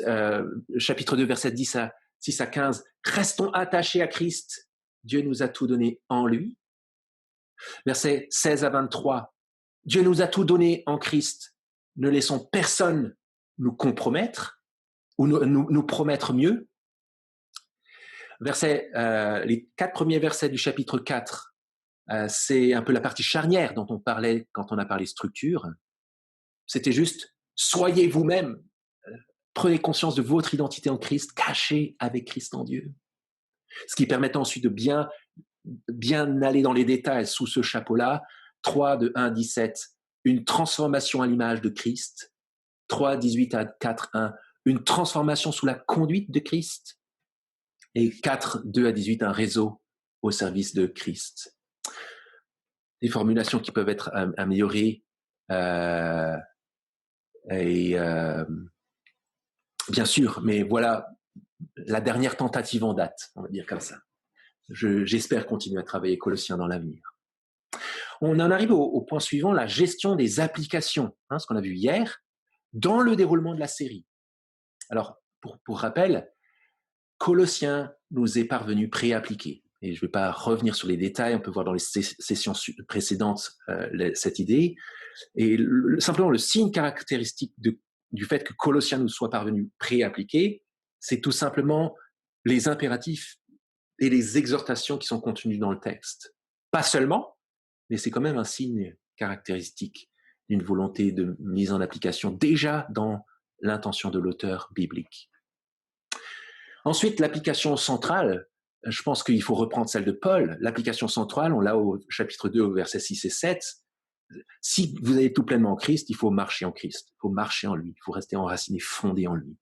chapitre 2, verset 6 à 15, restons attachés à Christ. Dieu nous a tout donné en lui. Verset 16 à 23, Dieu nous a tout donné en Christ. Ne laissons personne nous compromettre ou nous promettre mieux. Les 4 premiers versets du chapitre 4, c'est un peu la partie charnière dont on parlait quand on a parlé structure. C'était juste, soyez vous-même, prenez conscience de votre identité en Christ, cachée avec Christ en Dieu. Ce qui permet ensuite de bien aller dans les détails sous ce chapeau-là. 3 de 1 à 17, une transformation à l'image de Christ. 3, 18 à 4, 1, une transformation sous la conduite de Christ. Et 4, 2 à 18, un réseau au service de Christ. Des formulations qui peuvent être améliorées bien sûr, mais voilà la dernière tentative en date, on va dire comme ça. J'espère continuer à travailler Colossiens dans l'avenir. On en arrive au point suivant, la gestion des applications, ce qu'on a vu hier, dans le déroulement de la série. Alors, pour rappel, Colossiens nous est parvenu préappliqué. Et je ne vais pas revenir sur les détails, on peut voir dans les sessions précédentes cette idée. Et simplement, le signe caractéristique du fait que Colossiens nous soit parvenu préappliqué, c'est tout simplement les impératifs et les exhortations qui sont contenues dans le texte. Pas seulement, mais c'est quand même un signe caractéristique d'une volonté de mise en application déjà dans l'intention de l'auteur biblique. Ensuite, l'application centrale, je pense qu'il faut reprendre celle de Paul. L'application centrale, on l'a au chapitre 2, au versets 6 et 7. Si vous avez tout pleinement en Christ, il faut marcher en Christ, il faut marcher en lui, il faut rester enraciné, fondé en lui.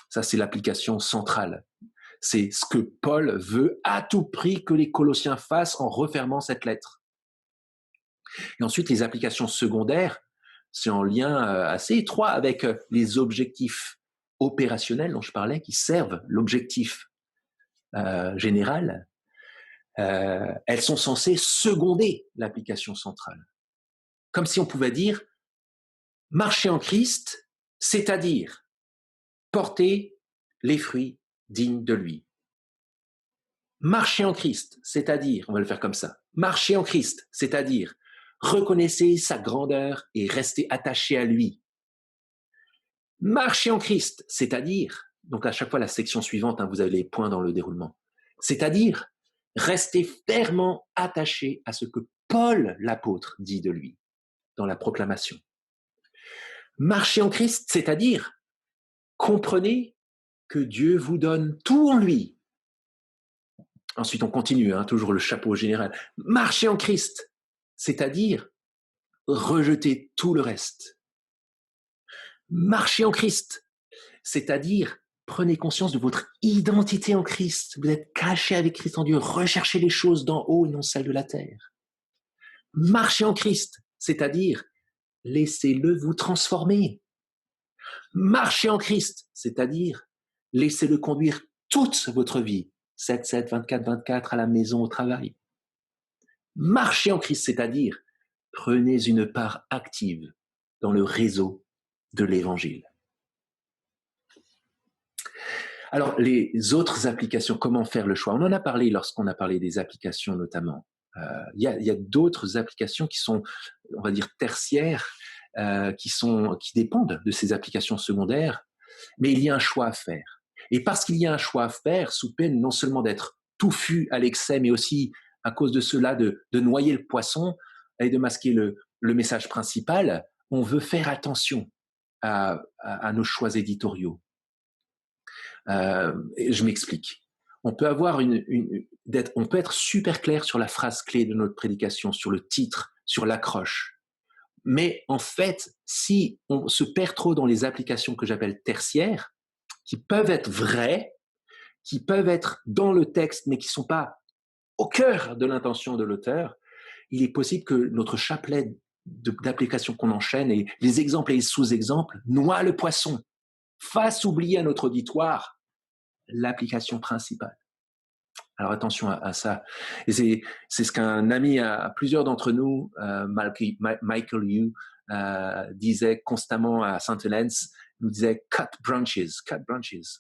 Ça, c'est l'application centrale. C'est ce que Paul veut à tout prix que les Colossiens fassent en refermant cette lettre. Et ensuite, les applications secondaires, c'est en lien assez étroit avec les objectifs opérationnels dont je parlais, qui servent l'objectif général. Elles sont censées seconder l'application centrale. Comme si on pouvait dire, marcher en Christ, c'est-à-dire porter les fruits dignes de lui. Marcher en Christ, c'est-à-dire, on va le faire comme ça, marcher en Christ, c'est-à-dire reconnaissez sa grandeur et restez attaché à lui. Marcher en Christ, c'est-à-dire, donc à chaque fois la section suivante, vous avez les points dans le déroulement, c'est-à-dire restez fermement attaché à ce que Paul l'apôtre dit de lui dans la proclamation. Marcher en Christ, c'est-à-dire comprenez que Dieu vous donne tout en lui. Ensuite, on continue, toujours le chapeau général. Marcher en Christ, c'est-à-dire rejeter tout le reste. Marcher en Christ, c'est-à-dire prenez conscience de votre identité en Christ. Vous êtes caché avec Christ en Dieu. Recherchez les choses d'en haut et non celles de la terre. Marcher en Christ, c'est-à-dire laissez-le vous transformer. Marcher en Christ, c'est-à-dire laissez-le conduire toute votre vie. 7-7, 24-24 à la maison, au travail. Marcher en Christ, c'est-à-dire prenez une part active dans le réseau de l'Évangile. Alors, les autres applications, comment faire le choix? On en a parlé lorsqu'on a parlé des applications notamment. Il y a d'autres applications qui sont, on va dire, tertiaires, qui dépendent de ces applications secondaires, mais il y a un choix à faire. Et parce qu'il y a un choix à faire, sous peine non seulement d'être touffu à l'excès, mais aussi à cause de cela de noyer le poisson et de masquer le message principal, on veut faire attention à nos choix éditoriaux. Je m'explique. On peut avoir on peut être super clair sur la phrase clé de notre prédication, sur le titre, sur l'accroche. Mais en fait, si on se perd trop dans les applications que j'appelle tertiaires, qui peuvent être vraies, qui peuvent être dans le texte, mais qui ne sont pas au cœur de l'intention de l'auteur, il est possible que notre chapelet d'applications qu'on enchaîne et les exemples et les sous-exemples noient le poisson, fasse oublier à notre auditoire l'application principale. Alors attention à ça. Et c'est ce qu'un ami à plusieurs d'entre nous, Michael Yu, disait constamment à St. Helens, nous disait cut branches,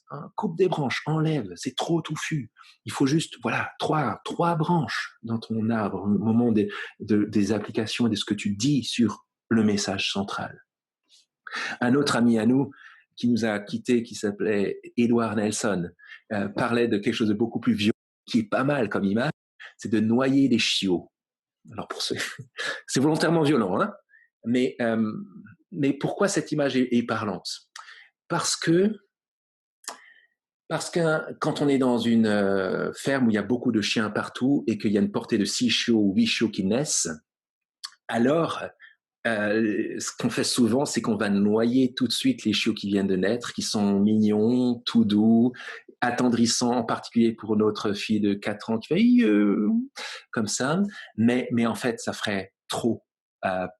hein, coupe des branches, enlève, c'est trop touffu. Il faut juste, voilà, trois branches dans ton arbre au moment des applications et de ce que tu dis sur le message central. Un autre ami à nous qui nous a quittés, qui s'appelait Edward Nelson, parlait de quelque chose de beaucoup plus violent, qui est pas mal comme image, c'est de noyer des chiots. Alors pour ceux, c'est volontairement violent, hein, mais pourquoi cette image est parlante? Parce que quand on est dans une ferme où il y a beaucoup de chiens partout et qu'il y a une portée de 6 chiots ou 8 chiots qui naissent, alors ce qu'on fait souvent, c'est qu'on va noyer tout de suite les chiots qui viennent de naître, qui sont mignons, tout doux, attendrissants, en particulier pour notre fille de 4 ans qui fait comme ça. Mais en fait, ça ferait trop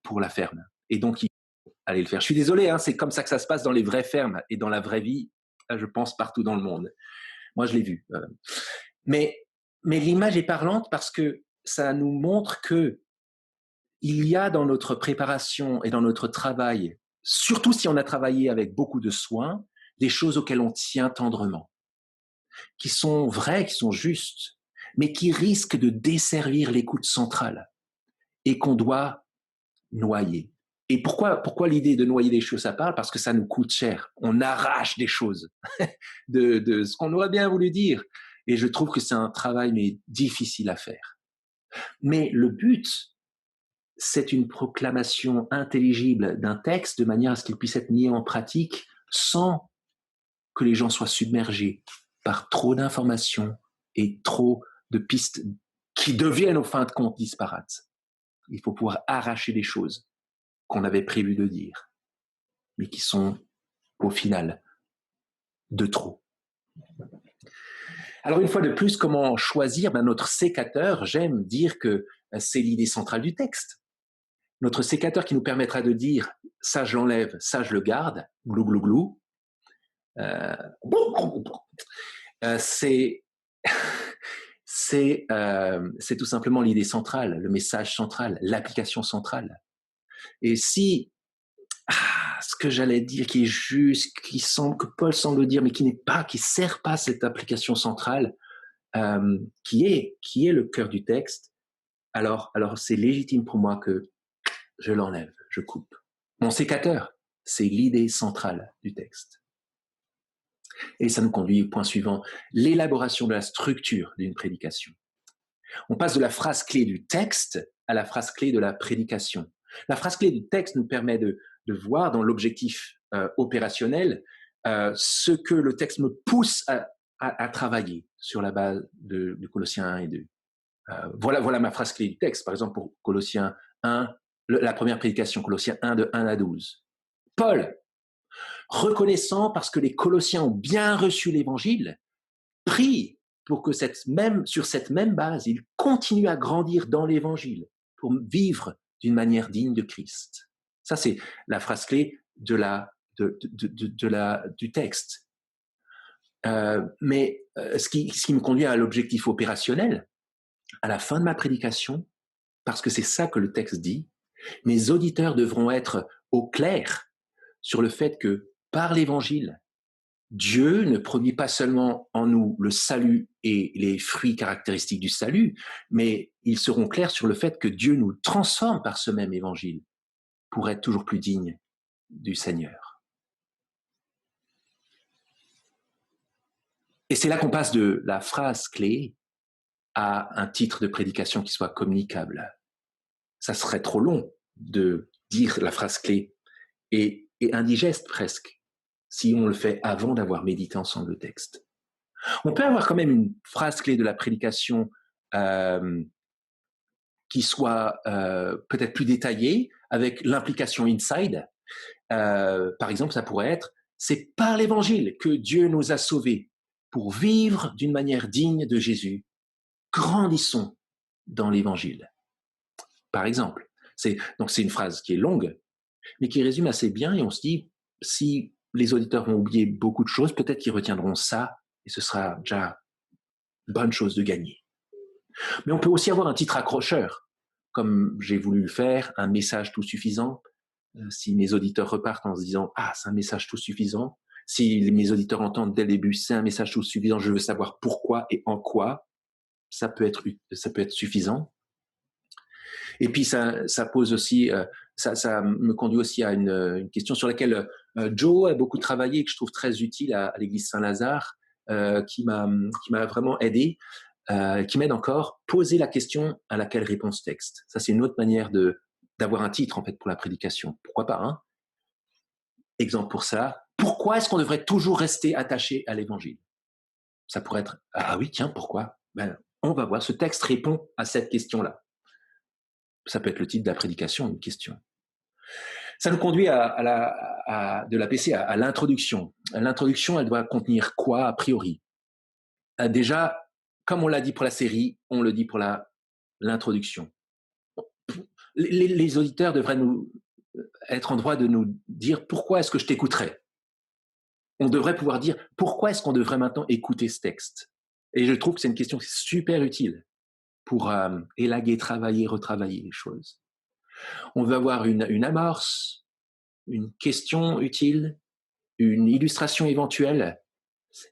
pour la ferme. Et donc, il faut aller le faire. Je suis désolé, hein, c'est comme ça que ça se passe dans les vraies fermes et dans la vraie vie, je pense, partout dans le monde. Moi, je l'ai vu. Mais l'image est parlante parce que ça nous montre que il y a dans notre préparation et dans notre travail, surtout si on a travaillé avec beaucoup de soin, des choses auxquelles on tient tendrement, qui sont vraies, qui sont justes, mais qui risquent de desservir l'écoute centrale et qu'on doit noyer. Et pourquoi l'idée de noyer des choses, ça parle? Parce que ça nous coûte cher. On arrache des choses de ce qu'on aurait bien voulu dire. Et je trouve que c'est un travail mais difficile à faire. Mais le but, c'est une proclamation intelligible d'un texte de manière à ce qu'il puisse être mis en pratique sans que les gens soient submergés par trop d'informations et trop de pistes qui deviennent au fin de compte disparates. Il faut pouvoir arracher des choses qu'on avait prévu de dire, mais qui sont au final de trop. Alors une fois de plus, comment choisir? Notre sécateur, j'aime dire que c'est l'idée centrale du texte. Notre sécateur qui nous permettra de dire « ça je l'enlève, ça je le garde », glou glou glou, c'est tout simplement l'idée centrale, le message central, l'application centrale. Et si ce que j'allais dire qui est juste, que Paul semble dire, mais qui sert pas cette application centrale, qui est le cœur du texte, alors c'est légitime pour moi que je l'enlève, je coupe. Mon sécateur, c'est l'idée centrale du texte. Et ça nous conduit au point suivant, l'élaboration de la structure d'une prédication. On passe de la phrase clé du texte à la phrase clé de la prédication. La phrase clé du texte nous permet de voir dans l'objectif opérationnel ce que le texte me pousse à travailler sur la base de Colossiens 1 et 2. Voilà ma phrase clé du texte. Par exemple, pour Colossiens 1, la première prédication, Colossiens 1, de 1 à 12. Paul, reconnaissant parce que les Colossiens ont bien reçu l'évangile, prie pour que sur cette même base, ils continuent à grandir dans l'évangile pour vivre d'une manière digne de Christ. Ça, c'est la phrase clé du texte. Mais ce qui me conduit à l'objectif opérationnel, à la fin de ma prédication, parce que c'est ça que le texte dit, mes auditeurs devront être au clair sur le fait que par l'évangile, Dieu ne produit pas seulement en nous le salut et les fruits caractéristiques du salut, mais ils seront clairs sur le fait que Dieu nous transforme par ce même évangile pour être toujours plus dignes du Seigneur. Et c'est là qu'on passe de la phrase clé à un titre de prédication qui soit communicable. Ça serait trop long de dire la phrase clé et indigeste presque si on le fait avant d'avoir médité ensemble le texte. On peut avoir quand même une phrase clé de la prédication qui soit peut-être plus détaillée avec l'implication inside. Par exemple, ça pourrait être « c'est par l'évangile que Dieu nous a sauvés pour vivre d'une manière digne de Jésus. Grandissons dans l'évangile. » Par exemple. Donc c'est une phrase qui est longue, mais qui résume assez bien et on se dit, si les auditeurs vont oublier beaucoup de choses, peut-être qu'ils retiendront ça, et ce sera déjà une bonne chose de gagner. Mais on peut aussi avoir un titre accrocheur, comme j'ai voulu le faire, un message tout suffisant. Si mes auditeurs repartent en se disant « Ah, c'est un message tout suffisant », si mes auditeurs entendent dès le début « C'est un message tout suffisant, je veux savoir pourquoi et en quoi », ça peut être suffisant. Et puis ça pose aussi, ça me conduit aussi à une question sur laquelle Joe a beaucoup travaillé et que je trouve très utile à l'église Saint-Lazare, qui m'a vraiment aidé, qui m'aide encore. Poser la question à laquelle répond ce texte. Ça, c'est une autre manière d'avoir un titre en fait pour la prédication. Pourquoi pas, hein? Exemple pour ça. Pourquoi est-ce qu'on devrait toujours rester attaché à l'évangile? Ça pourrait être, ah oui, tiens, pourquoi? Ben, on va voir, ce texte répond à cette question-là. Ça peut être le titre de la prédication, une question. Ça nous conduit de l'APC à l'introduction. L'introduction, elle doit contenir quoi, a priori? Déjà, comme on l'a dit pour la série, on le dit pour l'introduction. Les auditeurs devraient être en droit de nous dire pourquoi est-ce que je t'écouterais? On devrait pouvoir dire pourquoi est-ce qu'on devrait maintenant écouter ce texte? Et je trouve que c'est une question super utile pour élaguer, travailler, retravailler les choses. On veut avoir une amorce, une question utile, une illustration éventuelle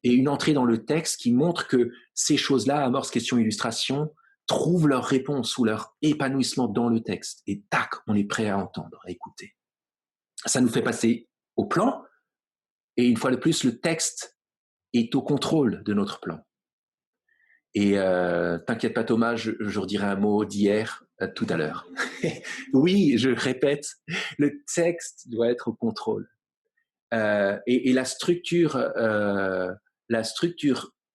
et une entrée dans le texte qui montre que ces choses-là, amorce, question, illustration, trouvent leur réponse ou leur épanouissement dans le texte. Et tac, on est prêt à entendre, à écouter. Ça nous fait passer au plan. Et une fois de plus, le texte est au contrôle de notre plan. Et t'inquiète pas Thomas, je redirai un mot d'hier tout à l'heure. Oui, je répète, le texte doit être au contrôle. Et la structure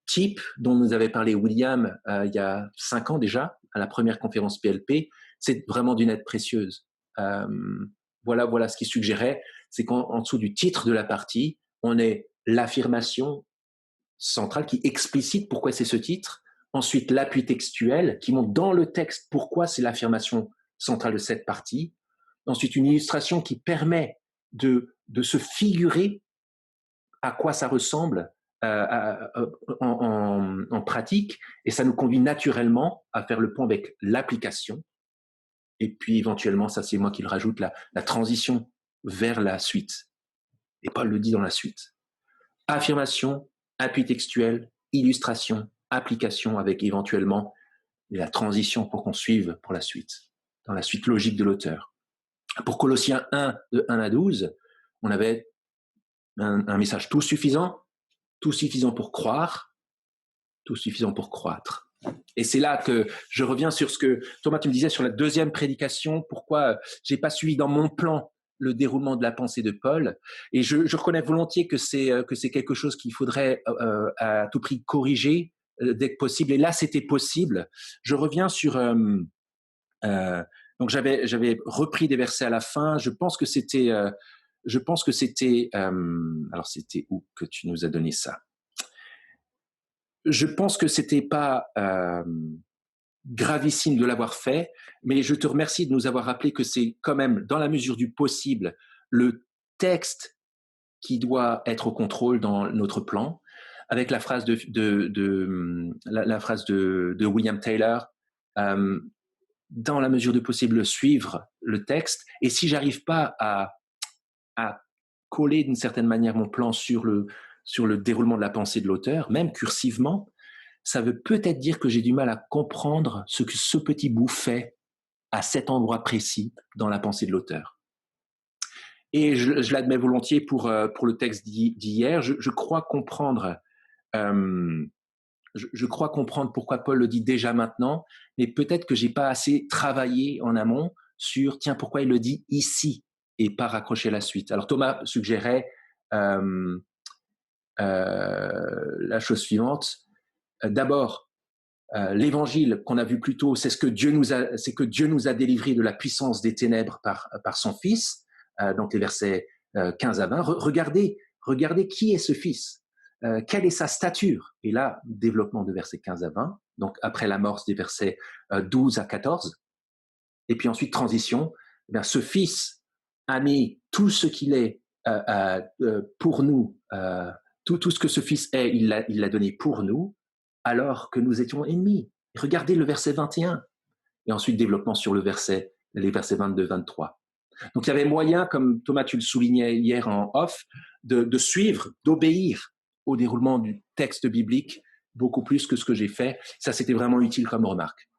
type dont nous avait parlé William il y a 5 ans déjà, à la première conférence PLP, c'est vraiment d'une aide précieuse. Voilà ce qu'il suggérait, c'est qu'en dessous du titre de la partie, on ait l'affirmation centrale qui explicite pourquoi c'est ce titre, ensuite l'appui textuel qui montre dans le texte pourquoi c'est l'affirmation centrale de cette partie, ensuite une illustration qui permet de se figurer à quoi ça ressemble en pratique, et ça nous conduit naturellement à faire le pont avec l'application, et puis éventuellement, ça c'est moi qui le rajoute, la transition vers la suite. Et Paul le dit dans la suite. Affirmation, appui textuel, illustration, application avec éventuellement la transition pour qu'on suive pour la suite, dans la suite logique de l'auteur. Pour Colossiens 1, de 1 à 12, on avait un message tout suffisant pour croire, tout suffisant pour croître. Et c'est là que je reviens sur ce que Thomas, tu me disais sur la deuxième prédication, pourquoi j'ai pas suivi dans mon plan le déroulement de la pensée de Paul. Et je reconnais volontiers que c'est quelque chose qu'il faudrait à tout prix corriger dès que possible. Et là, c'était possible. Je reviens sur donc j'avais repris des versets à la fin. Je pense que c'était alors c'était où que tu nous as donné ça? Je pense que c'était pas gravissime de l'avoir fait, mais je te remercie de nous avoir rappelé que c'est quand même, dans la mesure du possible, le texte qui doit être au contrôle dans notre plan, avec la phrase la phrase de William Taylor, dans la mesure du possible, suivre le texte. Et si j'arrive pas à coller d'une certaine manière mon plan sur le déroulement de la pensée de l'auteur, même cursivement, ça veut peut-être dire que j'ai du mal à comprendre ce que ce petit bout fait à cet endroit précis dans la pensée de l'auteur. Et je l'admets volontiers pour le texte d'hier. Je crois comprendre pourquoi Paul le dit déjà maintenant, mais peut-être que j'ai pas assez travaillé en amont sur tiens pourquoi il le dit ici et pas raccrocher la suite. Alors Thomas suggérait la chose suivante. D'abord, l'évangile qu'on a vu plus tôt, c'est que Dieu nous a délivrés de la puissance des ténèbres par son Fils. Donc les versets 15 à 20. Regardez qui est ce Fils. Quelle est sa stature? Et là, développement de versets 15 à 20. Donc après l'amorce des versets 12 à 14. Et puis ensuite transition. Eh bien, ce Fils a mis tout ce qu'il est pour nous, tout ce que ce Fils est, il l'a donné pour nous, alors que nous étions ennemis. Regardez le verset 21, et ensuite développement sur les versets 22-23. Donc il y avait moyen, comme Thomas, tu le soulignais hier en off, de suivre, d'obéir au déroulement du texte biblique beaucoup plus que ce que j'ai fait. Ça, c'était vraiment utile comme remarque.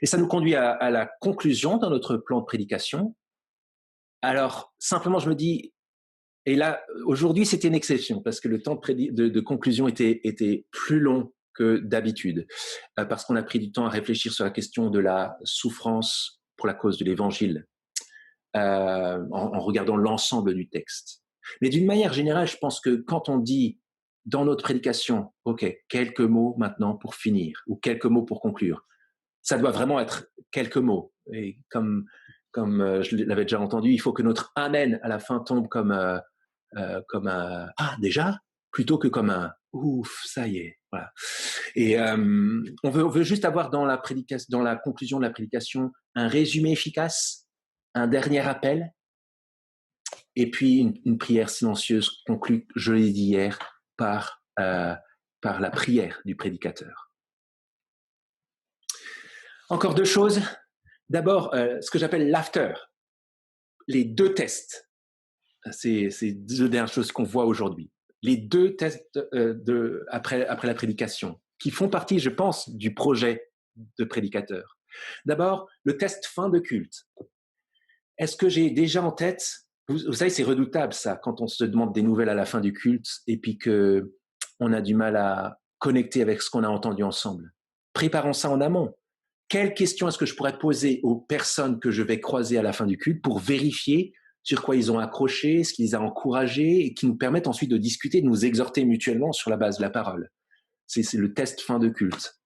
Et ça nous conduit à la conclusion dans notre plan de prédication. Alors, simplement, je me dis, et là, aujourd'hui, c'était une exception, parce que le temps de conclusion était plus long que d'habitude, parce qu'on a pris du temps à réfléchir sur la question de la souffrance pour la cause de l'Évangile, en regardant l'ensemble du texte. Mais d'une manière générale, je pense que quand on dit dans notre prédication, OK, quelques mots maintenant pour finir, ou quelques mots pour conclure, ça doit vraiment être quelques mots. Et comme je l'avais déjà entendu, il faut que notre amen à la fin tombe comme un déjà, plutôt que comme un ouf, ça y est. Voilà. Et on veut juste avoir dans la conclusion de la prédication un résumé efficace, un dernier appel, et puis une prière silencieuse conclue, je l'ai dit hier, par la prière du prédicateur. Encore deux choses. D'abord, ce que j'appelle l'after, les deux tests. C'est deux dernières choses qu'on voit aujourd'hui. Les deux tests après la prédication, qui font partie, je pense, du projet de prédicateur. D'abord, le test fin de culte. Est-ce que j'ai déjà en tête, vous savez, c'est redoutable ça, quand on se demande des nouvelles à la fin du culte et puis qu'on a du mal à connecter avec ce qu'on a entendu ensemble. Préparons ça en amont. Quelles questions est-ce que je pourrais poser aux personnes que je vais croiser à la fin du culte pour vérifier sur quoi ils ont accroché, ce qui les a encouragés et qui nous permettent ensuite de discuter, de nous exhorter mutuellement sur la base de la parole. C'est le test fin de culte.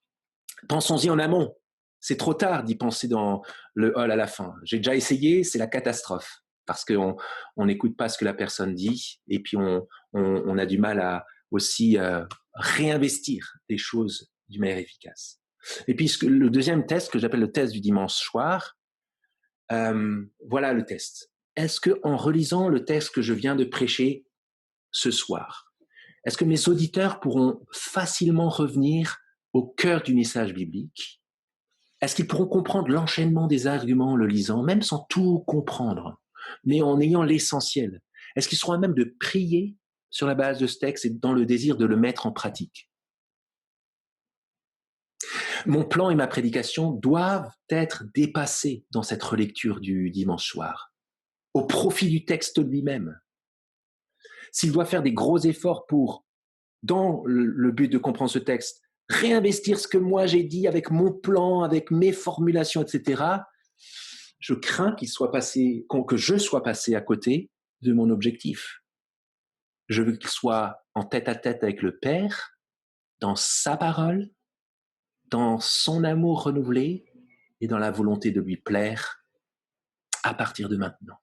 Pensons-y en amont. C'est trop tard d'y penser dans le hall à la fin. J'ai déjà essayé, c'est la catastrophe parce qu'on n'écoute pas ce que la personne dit et puis on a du mal à aussi réinvestir des choses d'une manière efficace. Et puis le deuxième test que j'appelle le test du dimanche soir, voilà le test. Est-ce que en relisant le texte que je viens de prêcher ce soir, est-ce que mes auditeurs pourront facilement revenir au cœur du message biblique? Est-ce qu'ils pourront comprendre l'enchaînement des arguments en le lisant, même sans tout comprendre, mais en ayant l'essentiel? Est-ce qu'ils seront à même de prier sur la base de ce texte et dans le désir de le mettre en pratique? Mon plan et ma prédication doivent être dépassés dans cette relecture du dimanche soir, au profit du texte lui-même. S'il doit faire des gros efforts pour, dans le but de comprendre ce texte, réinvestir ce que moi j'ai dit avec mon plan, avec mes formulations, etc., je crains que je sois passé à côté de mon objectif. Je veux qu'il soit en tête-à-tête avec le Père, dans sa parole, dans son amour renouvelé et dans la volonté de lui plaire à partir de maintenant.